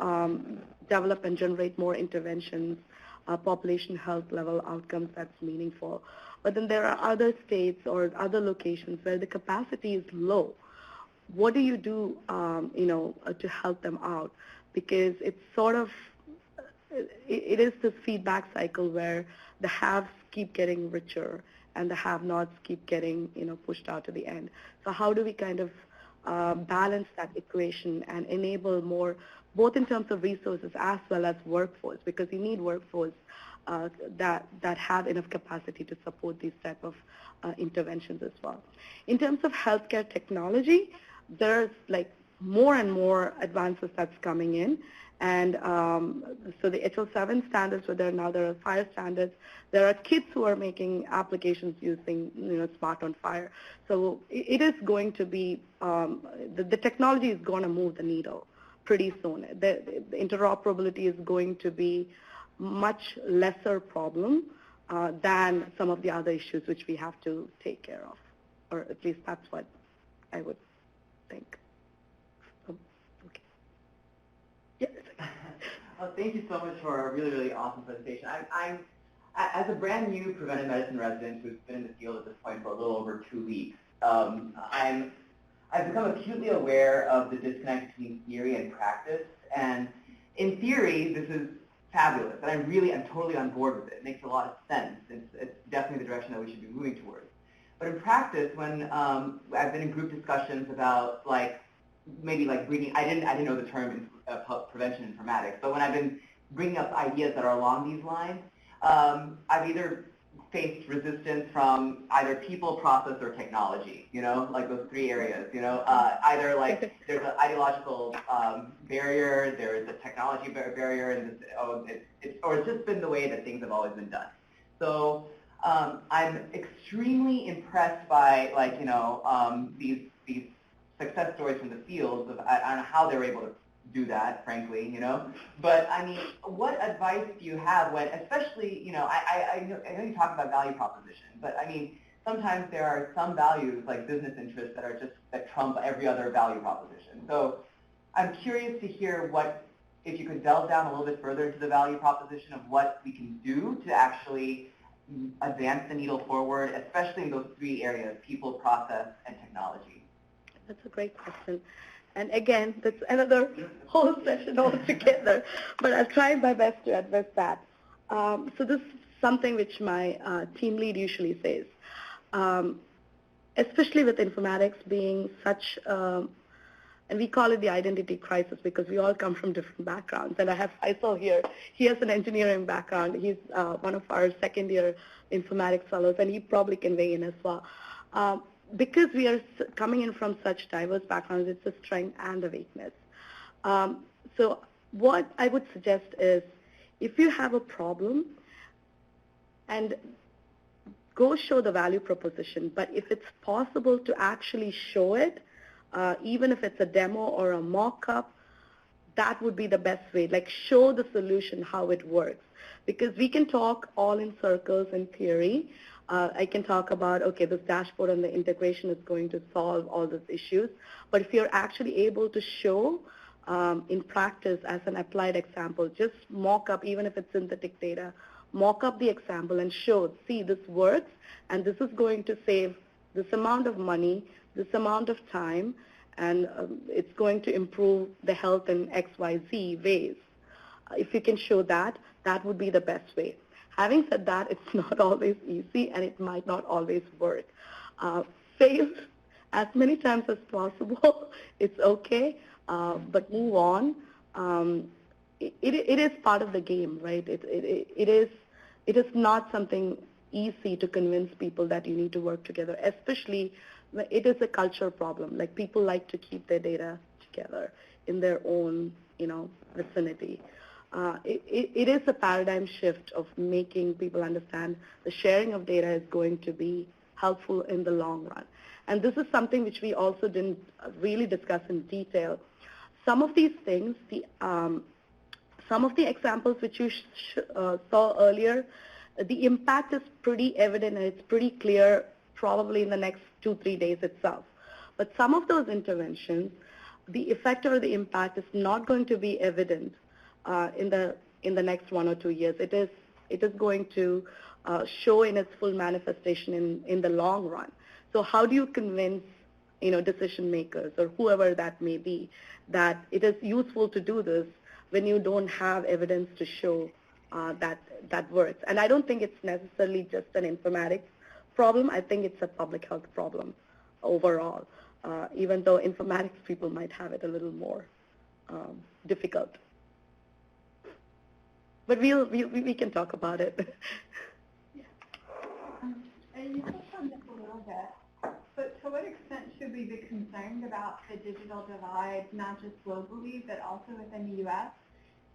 Speaker 1: develop and generate more interventions, population health level outcomes that's meaningful. But then there are other states or other locations where the capacity is low. What do you do, to help them out? Because it's sort of, it is this feedback cycle where the haves keep getting richer and the have-nots keep getting, pushed out to the end. So how do we kind of balance that equation and enable more, both in terms of resources as well as workforce, because you need workforce that have enough capacity to support these type of interventions as well. In terms of healthcare technology, there's like more and more advances that's coming in. And so the HL7 standards, so there are fire standards. There are kids who are making applications using, Smart on Fire. So it is going to be, the technology is going to move the needle pretty soon. The interoperability is going to be much lesser problem than some of the other issues which we have to take care of, or at least that's what I would think. Okay. Yeah.
Speaker 7: Well, thank you so much for a really, really awesome presentation. I'm as a brand new preventive medicine resident who's been in the field at this point for a little over 2 weeks, I've become acutely aware of the disconnect between theory and practice. And in theory, this is fabulous, and I'm totally on board with it. It makes a lot of sense. It's definitely the direction that we should be moving towards. But in practice, when I've been in group discussions about bringing, I didn't know the term prevention informatics, but when I've been bringing up ideas that are along these lines, I've either faced resistance from either people, process, or technology, like those three areas, either like there's an ideological barrier, there's a technology barrier, and it's just been the way that things have always been done. So I'm extremely impressed by these success stories from the field of I don't know how they were able to do that, frankly, But I mean, what advice do you have when, especially, I know you talk about value proposition, but I mean, sometimes there are some values like business interests that trump every other value proposition. So I'm curious to hear if you could delve down a little bit further into the value proposition of what we can do to actually advance the needle forward, especially in those three areas, people, process, and technology.
Speaker 1: That's a great question. And again, that's another whole session altogether, but I'll try my best to address that. So this is something which my team lead usually says, especially with informatics being such, and we call it the identity crisis because we all come from different backgrounds. And I have Faisal here. He has an engineering background. He's one of our second-year informatics fellows, and he probably can weigh in as well. Because we are coming in from such diverse backgrounds, it's a strength and a weakness. So what I would suggest is if you have a problem, and go show the value proposition, but if it's possible to actually show it, even if it's a demo or a mock-up, that would be the best way. Like show the solution, how it works. Because we can talk all in circles in theory. I can talk about, okay, this dashboard and the integration is going to solve all those issues. But if you're actually able to show in practice as an applied example, just mock up, even if it's synthetic data, mock up the example and show, see, this works, and this is going to save this amount of money, this amount of time, and it's going to improve the health in XYZ ways. If you can show that, that would be the best way. Having said that, it's not always easy and it might not always work. Fail as many times as possible. It's okay, but move on. It is part of the game, right? It is not something easy to convince people that you need to work together, especially when it is a culture problem. Like people like to keep their data together in their own, vicinity. It is a paradigm shift of making people understand the sharing of data is going to be helpful in the long run. And this is something which we also didn't really discuss in detail. Some of these things, some of the examples which you saw earlier, the impact is pretty evident and it's pretty clear probably in the next 2-3 days itself. But some of those interventions, the effect or the impact is not going to be evident in the next 1 or 2 years. It is going to show in its full manifestation in the long run. So how do you convince decision makers or whoever that may be that it is useful to do this when you don't have evidence to show that works? And I don't think it's necessarily just an informatics problem. I think it's a public health problem overall, even though informatics people might have it a little more difficult. But we can talk about it.
Speaker 2: And you touched on this a little bit, but to what extent should we be concerned about the digital divide, not just globally, but also within the U.S.,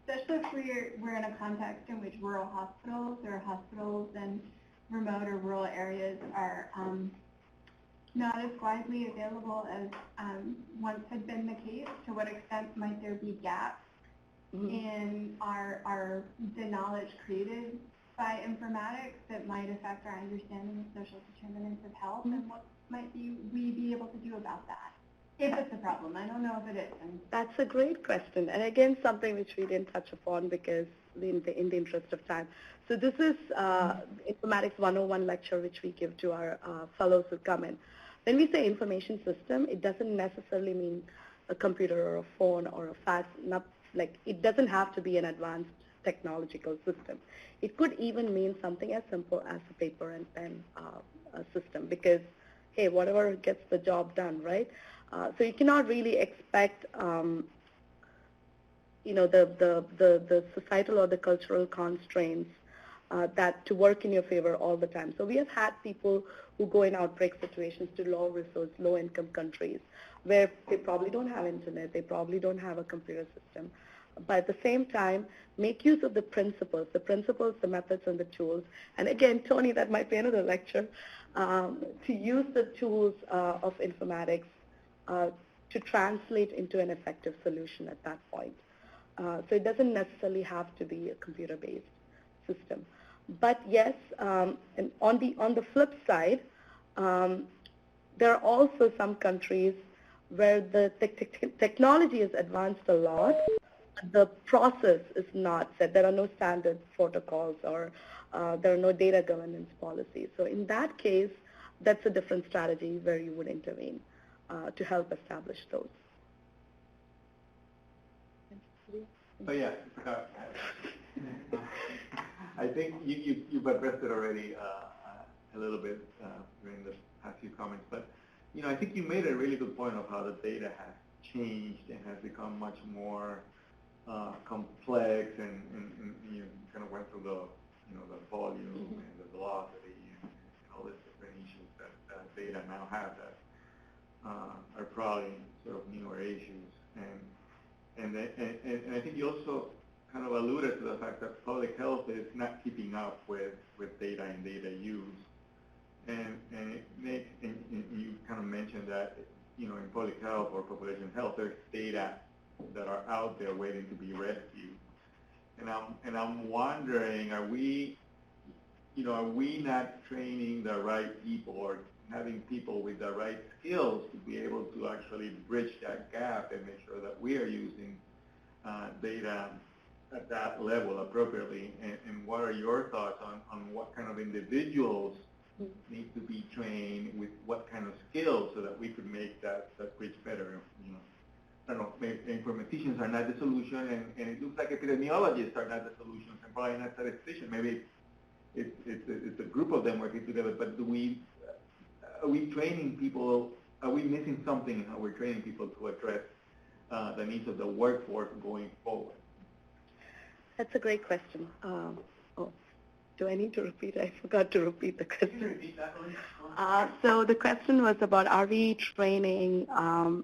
Speaker 2: especially if we're in a context in which rural hospitals or hospitals in remote or rural areas are not as widely available as once had been the case? To what extent might there be gaps in the knowledge created by informatics that might affect our understanding of social determinants of health, and what might we be able to do about that, if it's a problem? I don't know if it is.
Speaker 1: That's a great question, and again, something which we didn't touch upon because in the interest of time. So this is Informatics 101 lecture which we give to our fellows who come in. When we say information system, it doesn't necessarily mean a computer or a phone or a fax. It doesn't have to be an advanced technological system. It could even mean something as simple as a paper and pen system, because, hey, whatever gets the job done, right? So you cannot really expect, the societal or the cultural constraints that to work in your favor all the time. So we have had people who go in outbreak situations to low-resource, low-income countries where they probably don't have internet, they probably don't have a computer system. But at the same time, make use of the principles, the methods, and the tools. And again, Tony, that might be another lecture, to use the tools of informatics to translate into an effective solution at that point. So it doesn't necessarily have to be a computer-based system. But yes, and on the flip side, there are also some countries where the technology has advanced a lot. The process is not set. There are no standard protocols or there are no data governance policies. So in that case, that's a different strategy where you would intervene to help establish those.
Speaker 4: Oh yeah, I forgot. I think you've addressed it already a little bit during the past few comments, but I think you made a really good point of how the data has changed and has become much more complex, and you kind of went through the the volume and the velocity and all these different issues that data now have that are probably sort of newer issues, and I think you also kind of alluded to the fact that public health is not keeping up with data and data use, and you kind of mentioned that in public health or population health there's data that are out there waiting to be rescued, and I'm wondering, are we not training the right people or having people with the right skills to be able to actually bridge that gap and make sure that we are using data at that level appropriately, and what are your thoughts on what kind of individuals need to be trained with what kind of skills so that we could make that bridge better? I don't know, maybe informaticians are not the solution, and it looks like epidemiologists are not the solutions, and probably not statisticians. Maybe it's a group of them working together, but are we training people, are we missing something in how we're training people to address the needs of the workforce going forward?
Speaker 1: That's a great question. Do I need to repeat? I forgot to repeat the question.
Speaker 4: Can you repeat that one?
Speaker 1: So the question was about, are we training, are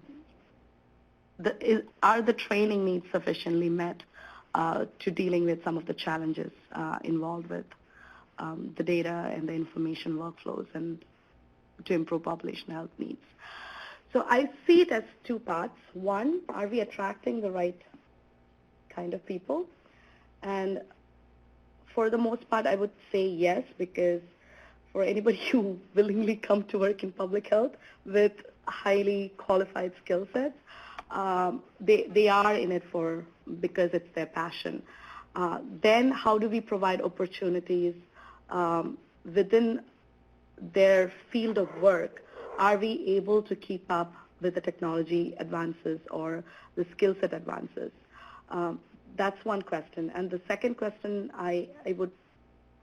Speaker 1: the training needs sufficiently met to dealing with some of the challenges involved with the data and the information workflows and to improve population health needs? So I see it as two parts. One, are we attracting the right kind of people? And for the most part, I would say yes, because for anybody who willingly come to work in public health with highly qualified skill sets, they are in it because it's their passion. Then how do we provide opportunities within their field of work? Are we able to keep up with the technology advances or the skill set advances? That's one question. And the second question I would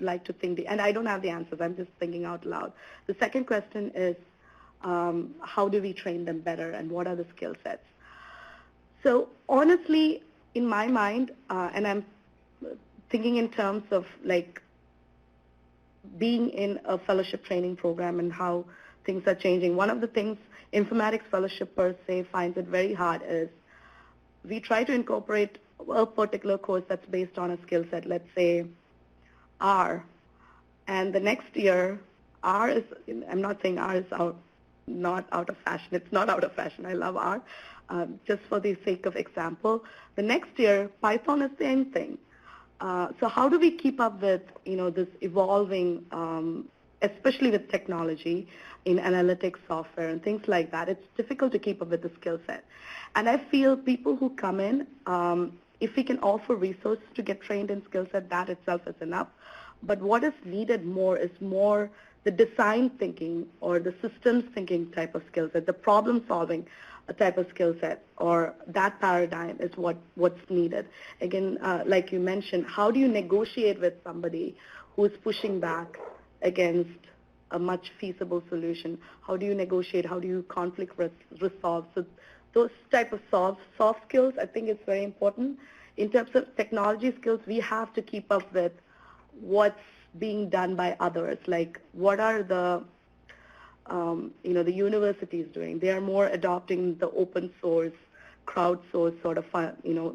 Speaker 1: like to think, and I don't have the answers, I'm just thinking out loud. The second question is, how do we train them better and what are the skill sets? So honestly, in my mind, and I'm thinking in terms of like being in a fellowship training program and how things are changing, one of the things Informatics Fellowship per se finds it very hard is we try to incorporate a particular course that's based on a skill set, let's say R, and the next year R is, I'm not saying R is not out of fashion, it's not out of fashion, I love R, just for the sake of example. The next year Python is the end thing. So how do we keep up with this evolving, especially with technology in analytics software and things like that? It's difficult to keep up with the skill set. And I feel people who come in, if we can offer resources to get trained in skill set, that itself is enough. But what is needed more is more the design thinking or the systems thinking type of skill set, the problem solving type of skill set, or that paradigm is what's needed. Again, like you mentioned, how do you negotiate with somebody who's pushing back against a much feasible solution? How do you negotiate? How do you conflict resolve? So those type of soft skills, I think it's very important. In terms of technology skills, we have to keep up with what's being done by others. Like, what are the the universities doing? They are more adopting the open source, crowdsourced sort of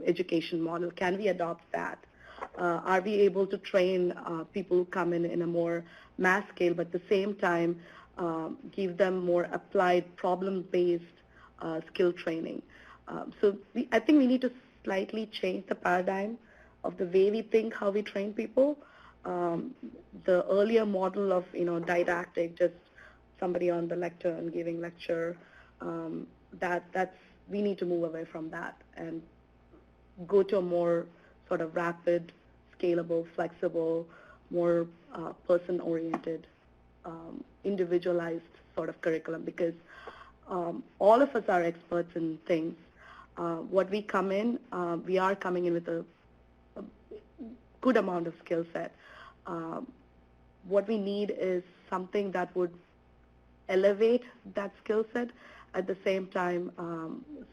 Speaker 1: education model. Can we adopt that? Are we able to train people who come in a more mass scale, but at the same time give them more applied problem-based skill training? So I think we need to slightly change the paradigm of the way we think how we train people. The earlier model of didactic, just somebody on the lectern and giving lecture, that's we need to move away from that and go to a more sort of rapid, scalable, flexible, more person-oriented, individualized sort of curriculum, because all of us are experts in things. What we come in, we are coming in with a good amount of skill set. What we need is something that would elevate that skill set, at the same time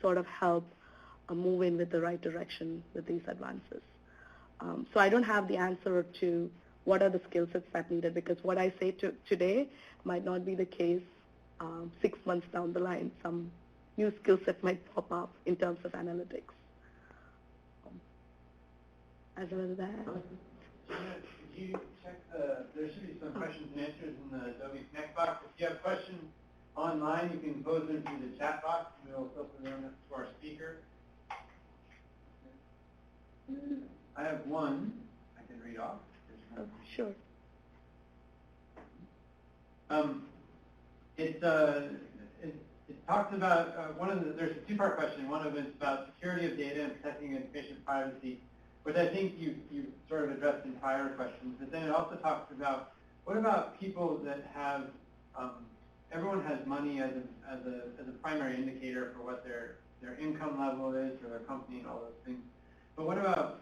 Speaker 1: sort of help move in with the right direction with these advances. So I don't have the answer to what are the skill sets that needed, because what I say today might not be the case 6 months down the line. Some new skill set might pop up in terms of analytics. As well as that.
Speaker 8: Gina, could you check there should be some questions and answers in the Adobe Connect box. If you have questions online, you can pose them through the chat box, and we'll filter them to our speaker. I have one I can read off.
Speaker 1: Oh, sure.
Speaker 8: It talks about there's a two-part question. One of it is about security of data and protecting patient privacy, which I think you sort of addressed in prior questions. But then it also talks about what about people that have everyone has money as a primary indicator for what their income level is for their company and all those things. But what about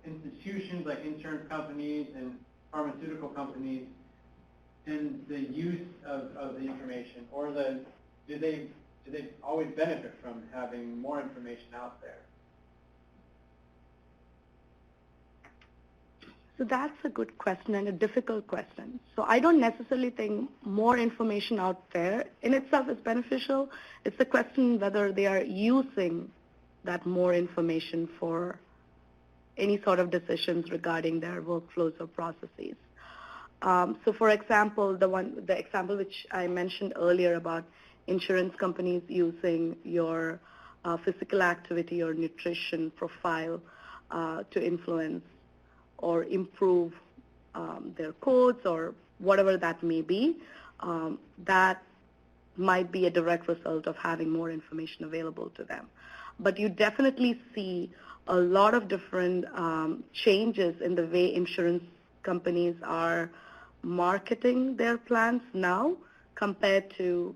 Speaker 8: institutions like insurance companies and pharmaceutical companies in the use of the information, or do they always benefit from having more information out there?
Speaker 1: So that's a good question and a difficult question. So I don't necessarily think more information out there in itself is beneficial. It's a question whether they are using that more information for any sort of decisions regarding their workflows or processes. So for example, the example which I mentioned earlier about insurance companies using your physical activity or nutrition profile to influence or improve their codes or whatever that may be, that might be a direct result of having more information available to them. But you definitely see a lot of different changes in the way insurance companies are marketing their plans now compared to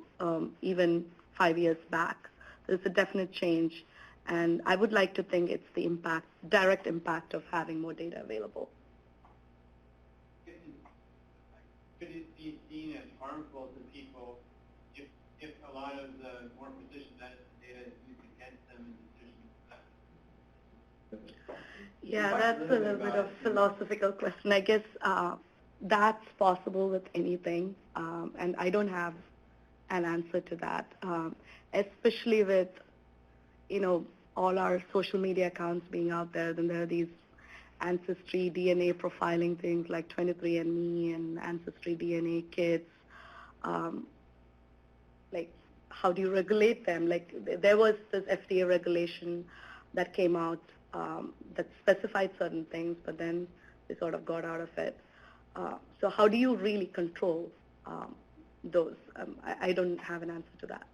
Speaker 1: even 5 years back. There's a definite change. And I would like to think it's the direct impact of having more data available.
Speaker 8: Could it be seen as harmful to people if a lot of the more precision medicine data is used against them in decisions?
Speaker 1: Yeah, that's a little bit of a philosophical question. I guess that's possible with anything, and I don't have an answer to that, especially with, all our social media accounts being out there. Then there are these ancestry DNA profiling things like 23andMe and ancestry DNA kits. Like, how do you regulate them? Like, there was this FDA regulation that came out that specified certain things, but then they sort of got out of it. So how do you really control those? I don't have an answer to that.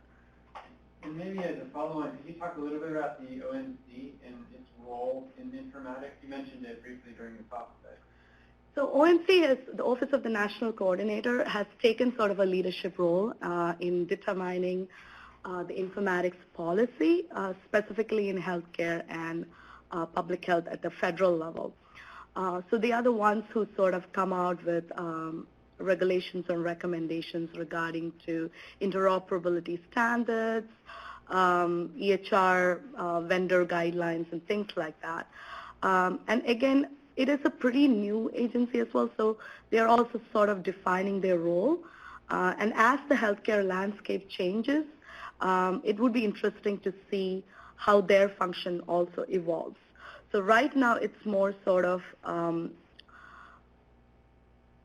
Speaker 8: And maybe as a follow-on, could you talk a little bit about the ONC and its role in informatics? You mentioned it briefly during the talk today.
Speaker 1: So ONC, the Office of the National Coordinator, has taken sort of a leadership role in determining the informatics policy, specifically in healthcare and public health at the federal level. So they are the ones who sort of come out with regulations and recommendations regarding to interoperability standards, EHR vendor guidelines, and things like that. And again, it is a pretty new agency as well, so they are also sort of defining their role. And as the healthcare landscape changes, it would be interesting to see how their function also evolves. So right now, it's more sort of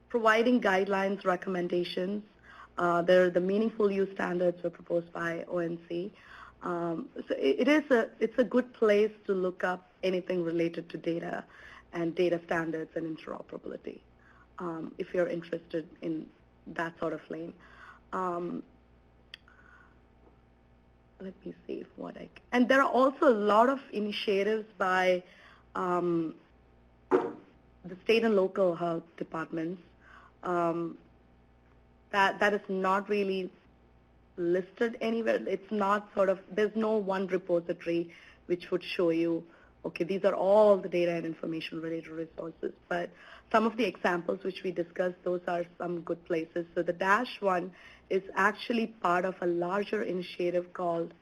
Speaker 1: providing guidelines, recommendations. The meaningful use standards were proposed by ONC. So it's a good place to look up anything related to data and data standards and interoperability, if you're interested in that sort of lane. Let me see what and there are also a lot of initiatives by the state and local health departments that is not really listed anywhere. It's not there's no one repository which would show you, okay, these are all the data and information related resources. But some of the examples which we discussed, those are some good places. So the DASH one is actually part of a larger initiative called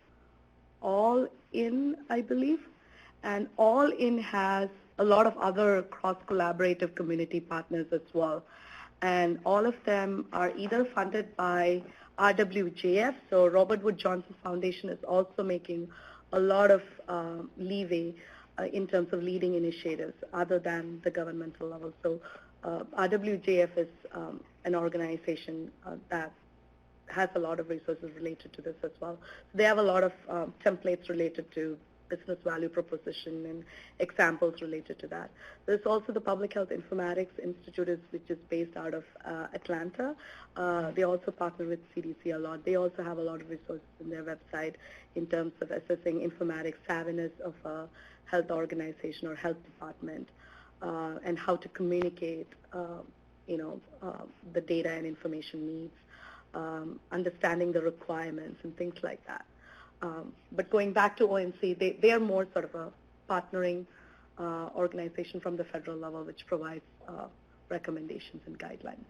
Speaker 1: All In, I believe. And All In has a lot of other cross-collaborative community partners as well. And all of them are either funded by RWJF, so Robert Wood Johnson Foundation is also making a lot of leeway in terms of leading initiatives other than the governmental level. So RWJF is an organization that has a lot of resources related to this as well. So they have a lot of templates related to business value proposition and examples related to that. There's also the Public Health Informatics Institute, which is based out of Atlanta. They also partner with CDC a lot. They also have a lot of resources in their website in terms of assessing informatics savviness of a health organization or health department, and how to communicate, the data and information needs, understanding the requirements and things like that. But going back to ONC, they are more sort of a partnering organization from the federal level, which provides recommendations and guidelines.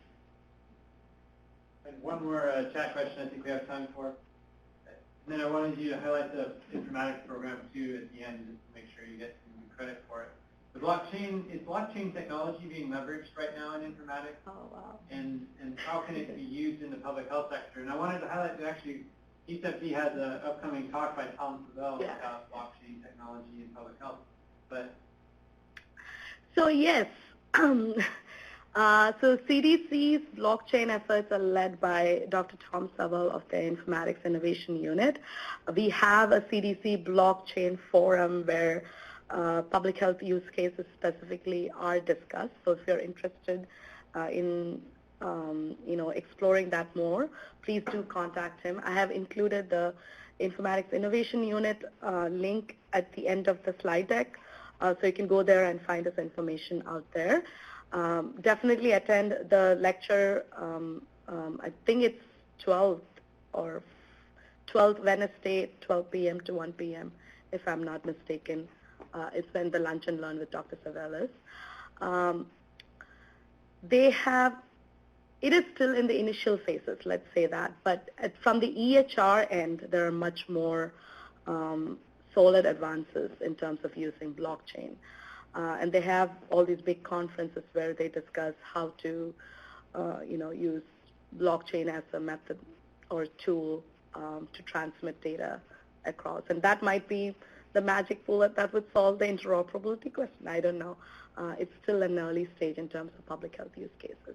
Speaker 8: And one more chat question I think we have time for. And then I wanted you to highlight the informatics program too at the end, just to make sure you get some credit for it. The blockchain, is blockchain technology being leveraged right now in informatics?
Speaker 1: Oh, wow.
Speaker 8: And how can it be used in the public health sector? And I wanted to highlight that actually ESFD has an upcoming talk by Tom Savell about blockchain technology in public health. But
Speaker 1: so yes, so CDC's blockchain efforts are led by Dr. Tom Savell of the Informatics Innovation Unit. We have a CDC blockchain forum where public health use cases specifically are discussed. So if you're interested in exploring that more, please do contact him. I have included the Informatics Innovation Unit link at the end of the slide deck, so you can go there and find this information out there. Definitely attend the lecture. I think it's 12th Wednesday, 12 p.m. to 1 p.m. if I'm not mistaken. It's when the Lunch and Learn with Dr. Savell is. It is still in the initial phases, let's say that, but from the EHR end, there are much more solid advances in terms of using blockchain. And they have all these big conferences where they discuss how to, use blockchain as a method or tool to transmit data across. And that might be the magic bullet that would solve the interoperability question. I don't know. It's still an early stage in terms of public health use cases.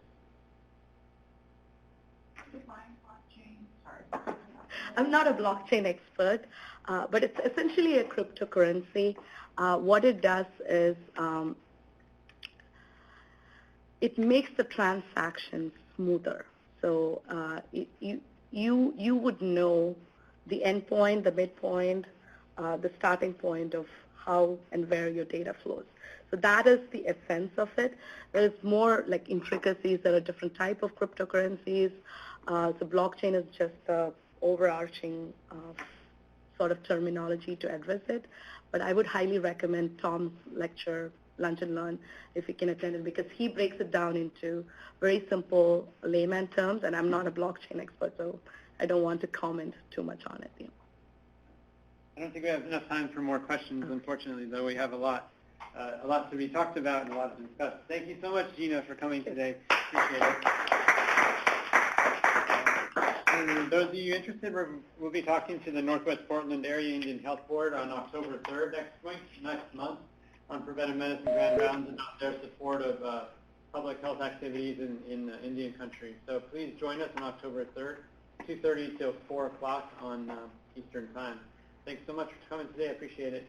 Speaker 1: I'm not a blockchain expert, but it's essentially a cryptocurrency. What it does is it makes the transaction smoother. So you would know the endpoint, the midpoint, the starting point of how and where your data flows. So that is the essence of it. There's more like intricacies. There are different types of cryptocurrencies. So blockchain is just the overarching sort of terminology to address it. But I would highly recommend Tom's lecture, Lunch and Learn, if you can attend it, because he breaks it down into very simple layman terms, and I'm not a blockchain expert, so I don't want to comment too much on it. Yeah.
Speaker 8: I don't think we have enough time for more questions, unfortunately, though we have a lot to be talked about and a lot to discuss. Thank you so much, Gina, for coming today. Appreciate it. And those of you interested, we'll be talking to the Northwest Portland Area Indian Health Board on October 3rd next month on Preventive Medicine Grand Rounds about their support of public health activities in Indian country. So please join us on October 3rd, 2:30 till 4 o'clock on Eastern Time. Thanks so much for coming today. I appreciate it.